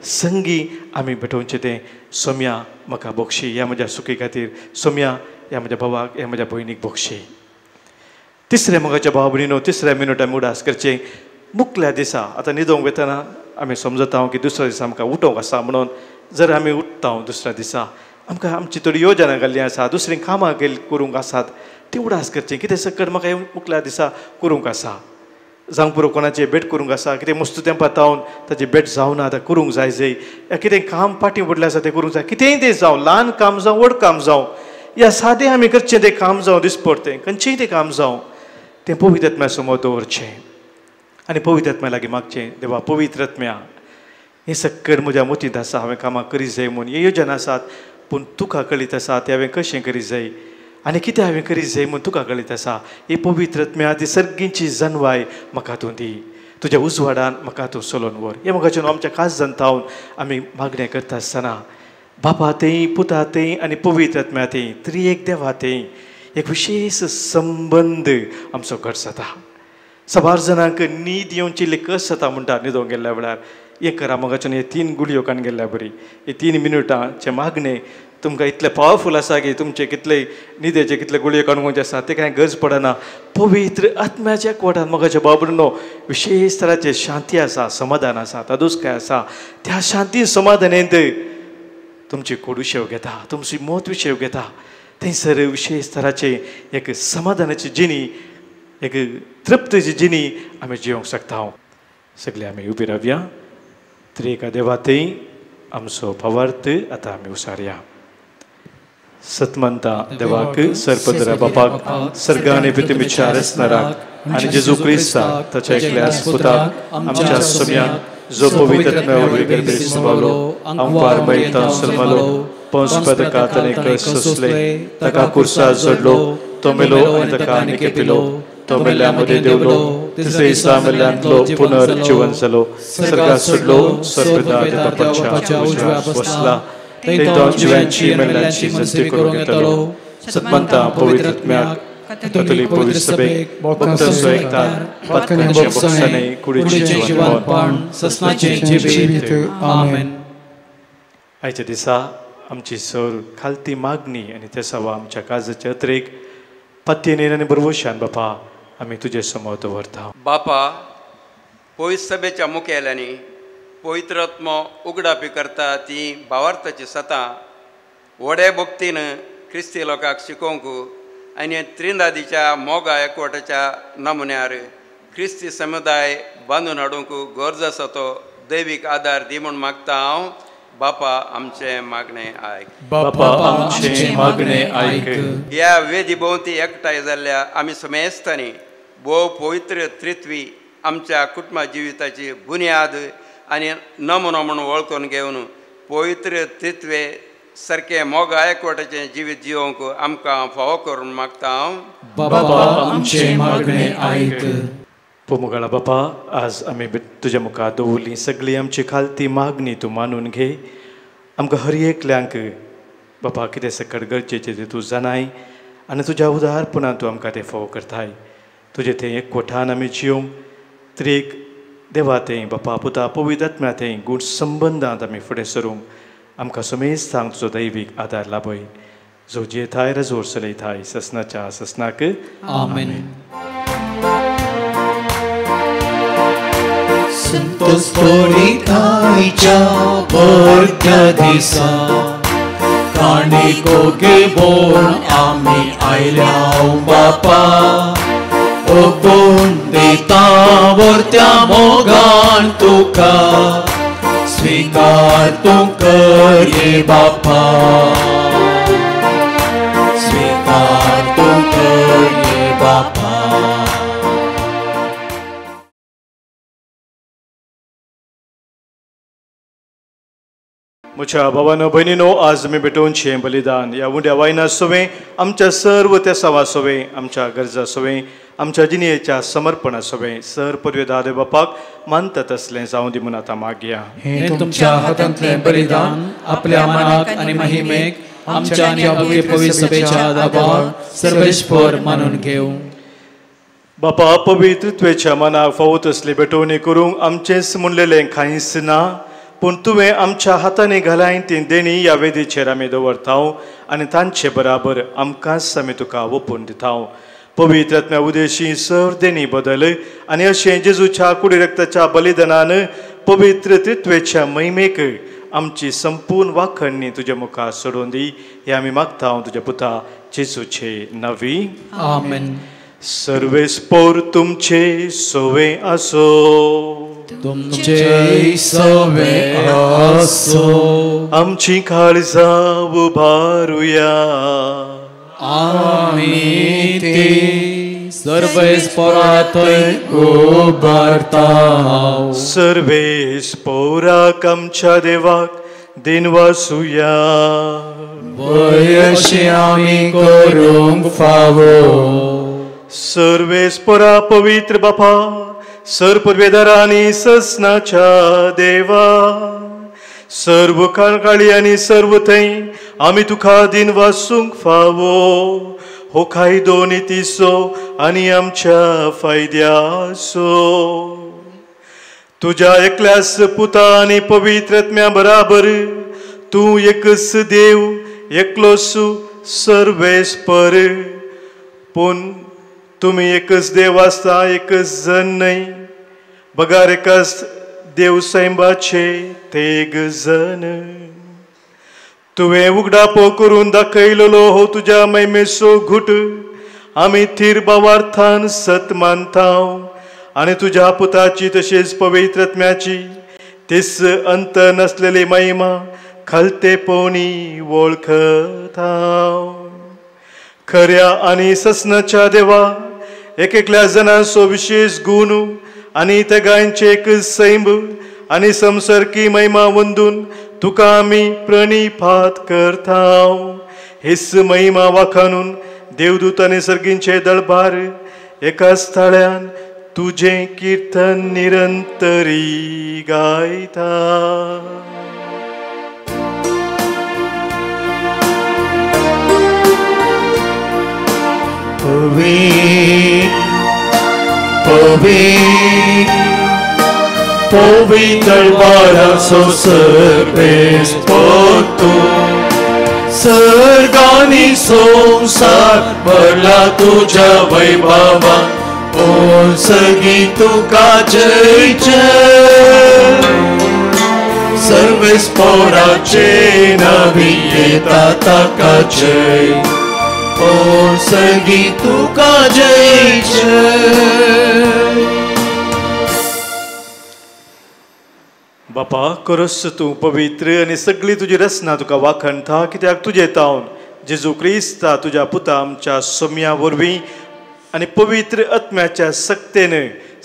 संगी आमी भेटोवचें तें. सोम्या म्हाका बक्षी, ह्या म्हज्या सुखी खातीर. सोम्या ह्या म्हज्या भावाक, ह्या म्हज्या भयणीक बक्षी. तिसऱ्या मोगाच्या भाव भयणीनो, तिसऱ्या मिनट आमी उडास करचें. मुखल्या दिसा आतां न्हिदोंक वतना आमी समजता की दुसऱ्या दिसा आमकां उठोवंक आसा म्हणून. जर आमी उठता दुसऱ्या दिसा, आमकां आमची थोडी योजना घाल्ली आसा, दुसरीं कामां करूंक आसात, ती उडास करचें. कितें सकट म्हाका मुखल्या दिसा करूंक आसा, जावंक पुरो कोणाचें भेट करूंक आसा, कितें मस्त तेंपार तावन ताचें भेट जावना आतां करूंक जाय जय, या कितें काम पाटी पडलें आसा तें करूंक जाय. कितेंय तें जावं, ल्हान काम जावं व्हड काम जावं, या सादें आमी करचें तें काम जावं दिसपडटें, खंयचेंय तें काम जावं, तें पवित्र आत्म्या समोर दवरचें आनी पवित्र आत्म्या लागीं मागचें. देवा पवित्र आत्म्या, हें सकट म्हज्या मतींत आसा, हांवें कामां करीत जाय म्हूण. हे योजना आसात पूण तुका कळीत आसा तें हांवें कशें करीत जाय आनी कितें हांवें करीत जाय म्हूण तुका कळीत आसा. ही पवित्र आत्म्या ती सर्गींची जनवाय म्हाका तूं दी, तुज्या उजवाडान म्हाका तूं चलोवन व्हर. हे म्हाका आमच्या खास जनतावन आमी मागणें करता आसतना बापा तें, पुता तें आनी पवित्र आत्म्या तें, त्रिएक देवा तें एक विशेश संबंद आमचो घट जाता. सबार जाणांक न्हीद येवची कस जाता म्हणटा न्हिदोंक गेल्ल्या वेळार. हें करा मोगाच्यान, हे 3 गुळयो कान गेल्ल्या बरी. हे 3 मिनटांचें मागणें तुमकां इतलें पावरफूल आसा की तुमचे कितले न्हिदेचे कितले गुळयो काणूंक आसा ते कांय गरज पडना. पवित्र आत्म्याच्या कोटान मोगाच्या बाबडनो विशेश तराचें शांती आसा, समाधान आसा, तादुसकाय आसा. त्या शांती समाधानांत तुमची कोडुशेव घेता, तुमची मोत विशेव घेता. थंयसर विशेष तराचें एक समाधानाची जिणी, एक तृप्तीची जिणी आमी जिवंक शकता. सगळे आमी उबी रावया. त्रिएका देवा तें आमचो पवार्थ आतां आमी उसारया. सतमंता देवाक, सर्पदरा बापाक, सर्गाने पितुमिच्या रचनाराक आनी जेजू क्रिस्ताक ताच्या एकल्या पुताक आमच्या सोम्याक जो पवित्र आत्म्यावरवी गर्भेत पावलो, अंपार मैता सलमलो, पंच पदकात आनी कस सोसले, ताका कुर्सार जोडलो, तो मेलो आनी ताका आनीक पिलो, तो मेल्ल्यामध्ये देवलो, तिसरे दिसा मेल्ल्यांतलो पुनर्जीवन जालो, सर्गात सोडलो, सर्पदा बापाच्या उजव्यार बसला, तें जिवांची मेल्ल्यांची जंती करून घेतलो. सतमंता पवित्र आत्म्याक, कथोलिक पवित्र सभेक, भक्तांचो एकतार, पातकांच्या बक्षाने कुडीचें जीवनपण, ससनाचें जिवीत. आमेन. आयच्या दिसा आमची सर खालती मागणी आनी त्या सवा आमच्या काळजाच्या अत्रेक पत्तेनेन आनी बरवशान बापा आमी तुजे समोर दवरता. बापा, पवित्र सभेच्या मुखेल्यांनी पवित्र आत्मो उगडापी करता ती भावार्थाची सतां व्हडे भक्तीन क्रिस्ती लोकांक शिकोवंक आनी त्रिनादीच्या मोगा एकवटाच्या नमुन्यार क्रिस्ती समुदाय बांदून हाडूंक गरज आसा तो दैवीक आदार दी म्हूण मागता हांव. बापा, आमचें मागणें आयक. बापा, आमचें मागणें आयक. ह्या वेदी भोंवती एकठांय जाल्ल्या आमी समेस्तांनी भोव पवित्र त्रित्वी आमच्या कुटुंबा जिविताची बुन्याद आनी नमुनो म्हणून वळखून घेवन पवित्र त्रित्वे सारकें मोगा एकवटाचें जिवीत जिवंक आमकां फावो करून मागता हांव. बापा, आमचें मागणें आयक. पोमुगाळा बापा, आज आमी तुज्या मुखार दवरली सगळी आमची खालती मागणी तूं मानून घे. आमकां हर एकल्यांक बापा कितें सकट गरजेचें तें तूं जाणाय आनी तुज्या उदारपणान तूं आमकां तें फावो करताय. तुजें तें एकवटान आमी जिवंक त्रिएक देवा तें बापा, पुता, पवित्र आत्म्या तें गूढ संबंदांत आमी फुडें सरूंक आमकां समेस्तांक तुजो दैवीक आदार लाभय. जो जियेताय रजोर चलयताय ससनाच्या ससनाक. आमेन. संतोष पडितायच्या परत्या दिसा आनीकोगे बोल आमी आयल्या बापा ओपून दिता वर्त्या मोगान तुका स्वीकार तूं कर ये बापा स्वीकार तूं कर ये बापा म्हज्या भावानो भयणीनो आज आमी भेटोवनशें बलिदान ह्या उंड्या वायना सोवें आमच्या सर्व तेसावा सोवें आमच्या गरजा सोवें आमच्या जिणेच्या समर्पणा सोवें सर परवे दादे बापाक मानता तसलें जावं दी म्हणून आतां मागया हे तुमच्या हातांतलें बलिदान आपल्या मनाक आनी महिमेक आमच्या आनी आपले पवित्र सभेच्या दाबार सर्वेश्वर मानून घेऊ बापा पवित्रत्वेच्या मनाक फावो तसली भेटोवणी करूंक आमचेंच म्हणलेलें कांयच ना पूण तुवें आमच्या हातांनी घालाय ती देणी ह्या वेदीचेर आमी दवरताव आनी तांचे बराबर आमकांच आमी तुका ओपून दिताव पवित्र आत्म्या उदेशी सर देणी बदल आनी अशें जेजूच्या कुडी रक्ताच्या बलिदानान पवित्र त्रित्वेच्या महिमेक आमची संपूर्ण वाखणणी तुज्या मुखार सोडून दी हे आमी मागता तुज्या पुता जेजूचे नवी आमेन सर्वेस्पोर तुमचे सोवे आसो तुमचे सवे आसो आमची काळजा उबारुया आमी ती सर्वेस्परातय उबारताव सर्वेस्पोराक आमच्या देवाक दिन वासुया वयशे आमी करूंक फावो सर्वेस्परा पवित्र बापा सर पुर्वेदारांनी ससनाच्या देवा सर्व काळकाळी आनी सर्व थंय आमी तुका दिन वासूंक फावो हो कायदो नितीसो आनी आमच्या फायद्याचो तुज्या एकल्यास पुता आनी पवित्र आत्म्या बराबर तूं एकच देव एकलोच सर्वेस्पर पूण तुमी एकच देव आसता एकच जन न्हय बगार एकाच देव सैंबाचे तेग जन तुवें उगडापो करून दाखयलेलो हो तुज्या महिमेचो घुट आमी थीर भावार्थान सत मानताव आनी तुज्या पुताची तशेंच पवित्र आत्म्याची तीस अंत नसलेली महिमा खलतेपणी वळखताव खऱ्या आनी ससनाच्या देवा एकल्या जनांचो विशेष गुण आनी त्या गायचे एक सैंब आनी संसर्गी महिमा वंदून तुका आमी प्रणिपात करताव हिस महिमा वाखाणून देवदूत आनी सर्गींचे दळबार एकाच थाळ्यान तुझे कीर्तन निरंतरी गायता Păvită-l vara s-o sărbesc totul Sărganii संसार भरला तुझ्या वैभवा ओ सगी तुका जय जय सर्वेस पोराचे नवी येता ताका जय ओ सगी तुका जय जय बापा करस तूं पवित्र आनी सगळी तुजी रचना तुका वाखणता कित्याक तुजे तावन जेजू क्रिस्ता तुज्या पुता आमच्या सोम्या वरवीं आनी पवित्र आत्म्याच्या सक्तेन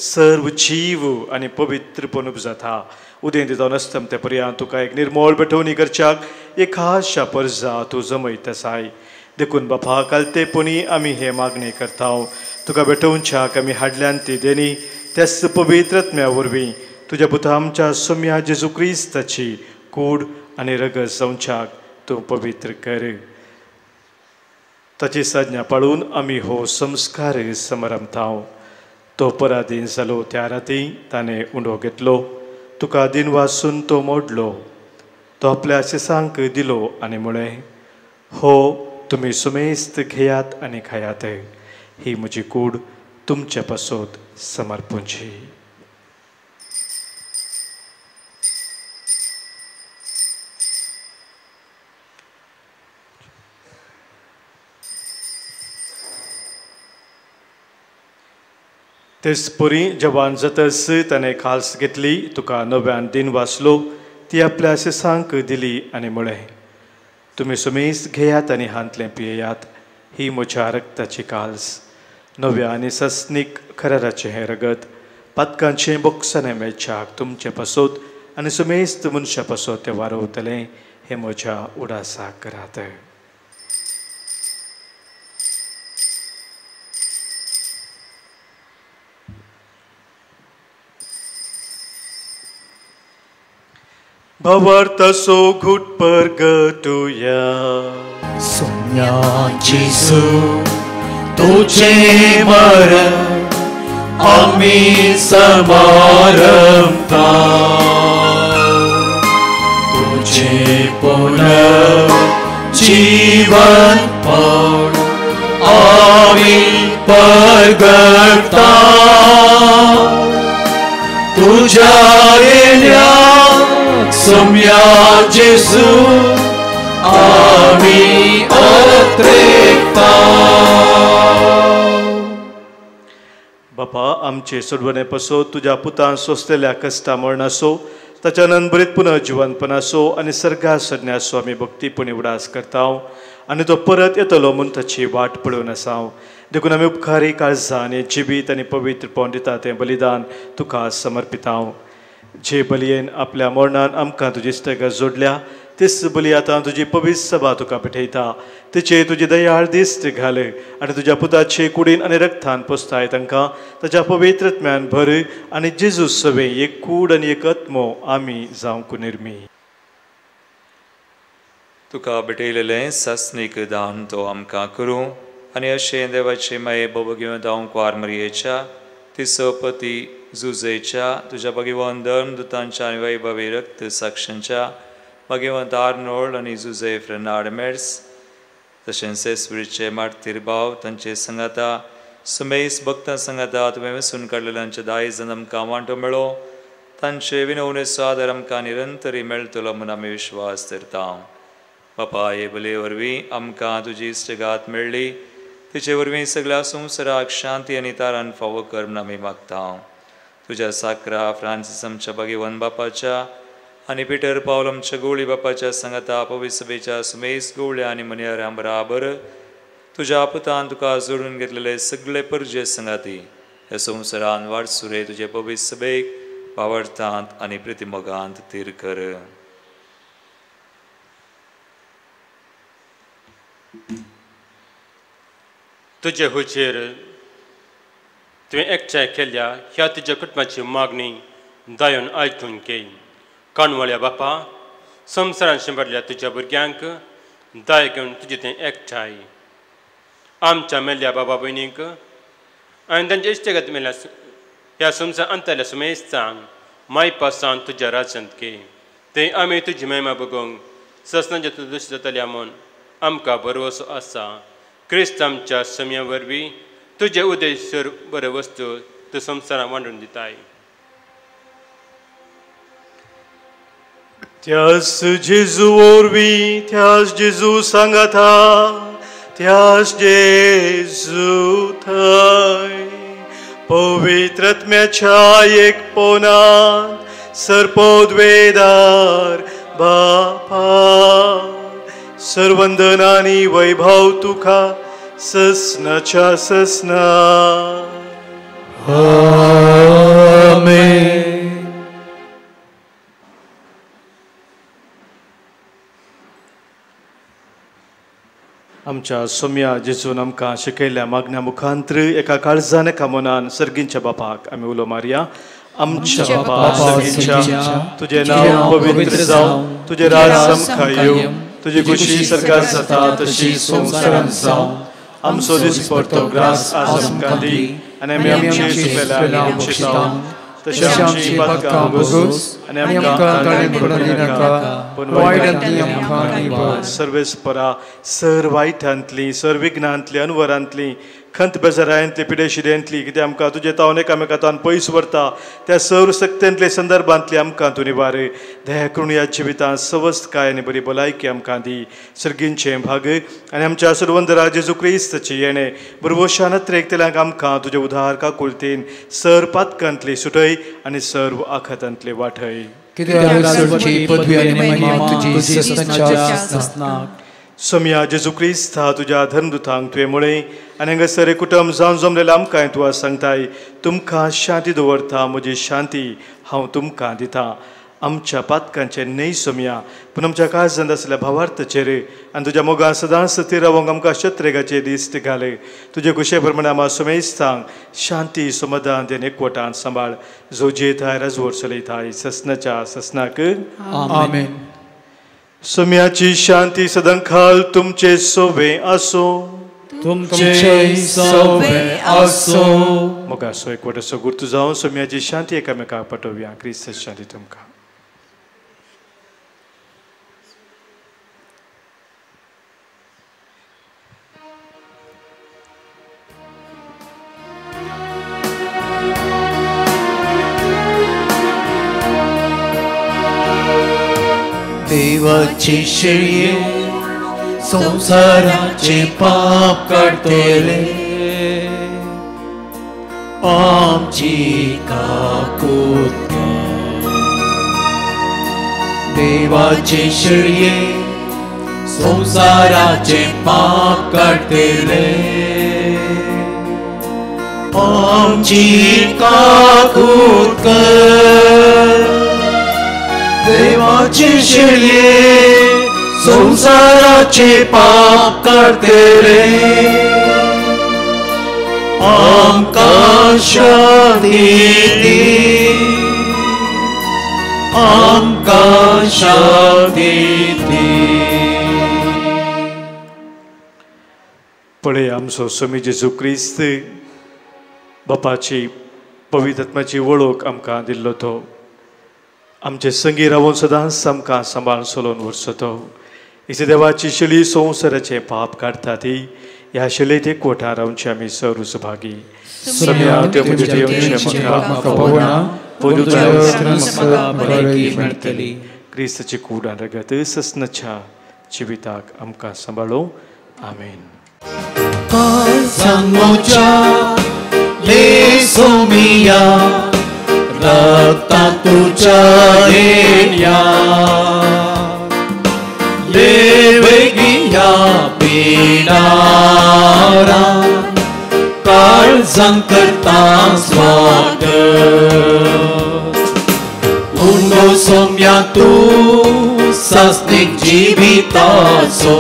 सर्व जीव आनी पवित्रपण उपजाता उदें दिता नसतम ते पर्यंत तुका एक निर्मळ भेटवणी करच्याक एक खाशा परजा तूं जमयता साय देखून बापा कालतेपणी आमी हे मागणी करता तुका भेटोवच्याक आमी हाडल्यान ती देणी त्याच पवित्र आत्म्या वरवीं तुज्या पुता आमच्या सोम्या जेजू क्रिस्ताची कूड आनी रगत जावच्याक तूं पवित्र कर ताची सज्ञा पाळून आमी हो संस्कार समरमताव तो पराधीन जालो त्या राती ताणें उंडो घेतलो तुका दिन वाचून तो मोडलो तो आपल्या शिसांक दिलो आनी म्हळें हो तुमी सुमेस्त घेयात आनी खायात ही म्हजी कूड तुमच्या पासत समर्पूंची तेच पुरी जवान जातस ताणें खाल्स घेतली तुका नव्यान दिन वाचलो ती आपल्या शिसांक दिली आनी म्हळें तुमी सुमेस घेयात आनी हांतलें पियेयात ही म्हज्या रक्ताची काल्स नव्या आनी सस्नीक खराराचें हें रगत पातकांचें बोक्साने मेळच्याक तुमचे पासोत आनी सुमेस्त मनशा पासोत तें वारवतलें हें म्हज्या उडासाक करात. भावार्थाचो घुट परगटुया. सोम्या जेसू तुझे मरण आम्ही समारंभता तुझे पुनः जीवन पण आम्ही परगटता तुझ्या येण्यात सोम्या जेसू आम्ही अत्रेकता. बापा आमचे सोडवणे पसो तुझ्या पुतान सोसलेल्या कश्टा मरणासो ताच्या नंबरीत पुनः जिवंतपणासो आनी सर्गा सडण्यासो आमी भक्तीपणी उडास करता आनी तो परत येतलो म्हूण ताची वाट पळोवन आसा. देखून आमी उपकारी काळजां आनी जिबीत आनी पवित्रपण दिता तें बलिदान तुका समर्पिता. जे बलयेन आपल्या मरणान आमकां तुजी इश्टगा जोडल्या तेच बली आतां तुजी पवित्र सभा तुका पेठयता. तिचे तुजी दयाळ दिश्ट घाल आनी तुज्या पुताचे कुडीन आनी रक्तान पोसताय तांकां ताच्या पवित्रत्म्यान भर आनी जेजू सवे एक कूड आनी एक आत्मो आमी जावंक निर्मी. तुका भेटयलेलें सस्नीक दान तो आमकां करूं आनी अशें देवाचे माये बोबगियो जावंक वार मरयेच्या तिसो पती जुजेच्या तुज्या भगिवन धर्म दुतांच्या आनी वैभवी रक्त साक्षांच्या भगिवंत आर्नोल्ड आनी जुजे फ्रेनार्ड मेर्स तशेंच सेस्पिरिटचे मार्तीर भाव तांचे संगाता सुमेस भक्तां संगाता तुवें वसून काडलेल्यांचे 10 जण आमकां वांटो मेळो तांचे विनवणेचो आदार आमकां निरंतरी मेळटलो म्हूण आमी विश्वास धरता. बापा हे बले वरवीं आमकां तुजी इश्टगात मेळ्ळी तिचे वरवीं सगळ्या संवसाराक शांती आनी तारण फावो कर म्हूण आमी मागता. तुज्या साकरा फ्रांसीस आमच्या भगिवन बापाच्या आनी पिटर पावल आमच्या गवळी बापाच्या संगाता पवित्र सभेच्या सुमेस गवळ्या आनी मनियारां बराबर तुज्या पुतान तुका जोडून घेतलेले सगळे परजे संगाती ह्या संवसारान वाडसुरे तुजे पवित्र सभेक वावरतांत आनी प्रतिमोगांत तीर कर. तुजे हुचेर तुवें एकठांय केल्ल्या ह्या तुज्या कुटुंबाची मागणी दायोन आयकून घे. काणवळ्या बापा संवसारान शिंपडल्या तुज्या भुरग्यांक दाय घेवन तुजें तें एकठांय आमच्या मेल्ल्या बाबा भयणीक आनी तांचे इश्टगत मेल्या ह्या संवसार अंतरल्या सुमेस्तांक माय पासान तुज्या राज्यांत घे. ते आमी तुजी महिमा बगोवंक ससनांच्या तूं दुश्ट जातल्या म्हूण आमकां भरवसो आसा. क्रिस्त आमच्या समया वरवीं तुजे उदेशर बरे वस्तू तूं संवसाराक वांटून दिताय. त्यास जेजू वरवीं त्यास जेजू सांगाता त्यास जेजू थंय पवित्रत्म्याच्या एकपणांत सर्पोद्वेदार बापा सर्वंदन आनी वैभव तुका ससनाच्या ससना. आमेन. आमच्या सोम्या जेजून आमकां शिकयल्या मागण्या मुखांतर एका काळजान एका मनान सर्गींच्या बापाक आमी उलो मारया. आमच्या बापा सर्गींच्या तुजें नांव पवित्र जावं तुजें राज आमकां येवं तुजी खुशी सरकार जाता तशी संवसारांत जावं. आमचो दिसपडटो ग्रास आज आमकां दी आनी आमी आमची चुकलेल्यांक क्षमता तशी आमची पातकां भोगूस आनी आमकां ताळें पडूं नाका पूण वायटांतली आमकां निवार. सर्वेस्परा सर वायटांतली सर विघ्नांतली अनवरांतली खंत बेजारायंतली पिडेशिडेंतली कितें आमकां तुजे तावन एकामेकांतान पयस व्हरता त्या सर्वशक्तींतले संदर्भांतली आमकां तूं निबार दया करून ह्या जिवितांत सवस्त काय आनी बरी भलायकी आमकां दी सर्गींचे भाग आनी आमच्या सुरवंदरा जेजू क्रिस्ताची येणे बरोवशान तेलांक आमकां तुजे उदार काकुलतेन सर पातकांतली सुटय आनी सर्व आखातांतले वाठय सोम्या जेजू क्रिस्ता तुज्या धर्मदुतांक तुवें म्हळें आनी हांगासर कुटुंब जावन जमलेलें आमकां तुवें सांगताय तुमकां शांती दवरता म्हजी शांती हांव तुमकां दितां आमच्या पातकांचे न्हय सोम्या पूण आमच्या काळजांत आसलेल्या भावार्थाचेर आनी तुज्या मोगान सदांच स्थिर रावंक आमकां शत्रेगाचे दिश्ट घाले तुजे कुशे प्रमाणे आमकां सोमेस्तांक शांती समाधान देन एकवटान सांबाळ जो जेताय राजवट चलयताय ससनाच्या ससनाक आमेन. सोम्याची शांती सदांखाल तुमचे सोबे आसो तुमचे सोबे आसो. मोगा सो एकवट असो गुर्तू जावन सोम्याची शांती एकामेकाक पाठोवया क्रिस्त शांती तुमकां. देवाची शेळये संसाराचे पाप काढतले आमची काकूत देवाची शेळये संसाराचे पाप काढतले आमची काकूत देवाची शेळये संसाराचे पाप काढतले आमकां शांती दी आमकां शांती दी. पळय आमचो स्वामी जेजू क्रिस्त बापाची पवित्र आत्म्याची वळख आमकां दिल्लो तो आमचे संगी रावून सदांच आमकां सांबाळून चलोवन व्हरचो तो इसे देवाची शेळी संवसाराचे पाप काडटा ती ह्या शेळयेत एकवटान रावचे आमी सर्व सुभागी क्रिस्ताची कूड आनी रगत ससनाच्या जिविताक आमकां सांबाळो. आमेन. रक्ता तुझ्या येण्या लेवगिया पिणारा काळजां करता स्वागत उंडो सोम्या तू सासनीक जिविताचो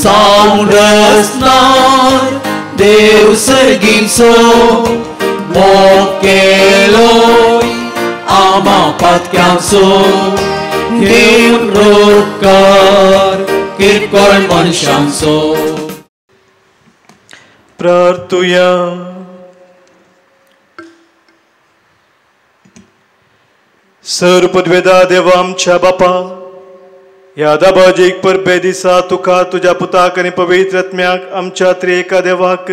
सावंड असणार देव सर्गीचो मोकेलो आमा पातक्यांचो घेवन रोकार किरकोळ मनशांचो. प्रार्थुया. सर पदवेदा देवा आमच्या बापा ह्या दाबाजीक परबे दिसा तुका तुज्या पुताक आनी पवित्र आत्म्याक आमच्या त्रिएका देवाक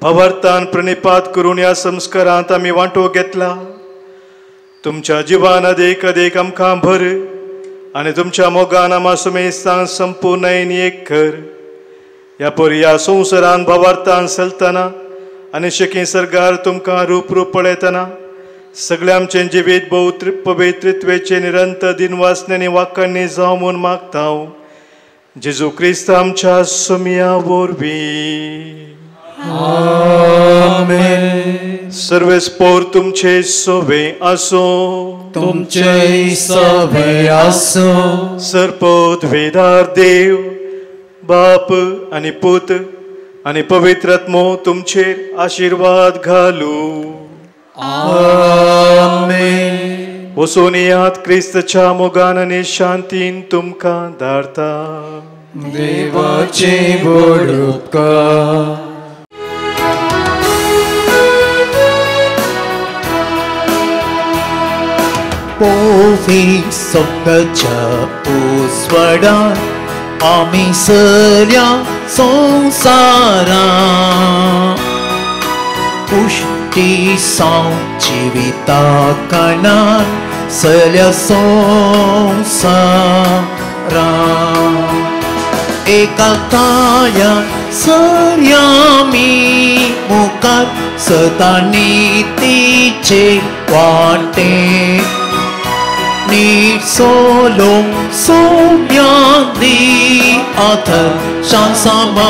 भावार्थान प्रणिपात करून ह्या संस्कारांत आमी वांटो घेतला. तुमच्या जिवान अदेक अदेक आमकां भर आनी तुमच्या मोगान आमा सुमेस्तान संपूर्ण एक कर. ह्या पर्या संवसारान भावार्थान चलतना आनी शकी सरगार तुमकां रूप रूप पळयतना सगळे आमचे जिवीत पवित्रत्वेचे निरंतर दिनवासने वाकांनी जावं म्हूण मागता हांव जेजू क्रिस्त आमच्या सोम्या वरवीं. आमेन. सर्वेस्पोर तुमचे सोबे आसो. तुमचे सोबे आसो. सरपोत वेदार देव बाप आनी पूत आनी पवित्र आत्मो तुमचेर आशीर्वाद घालू. आमेन. वचून यात क्रिस्ताच्या मोगान आनी शांतीन तुमकां धाडटा. देवाचे बड उपकार. पोवी संघाच्या उस्वाडान आमी सल्या संवसारान pushti sau civita kanan selia songsara ekaltaya seryami mukat setani tice wate ni solong somyandi athan shansamadana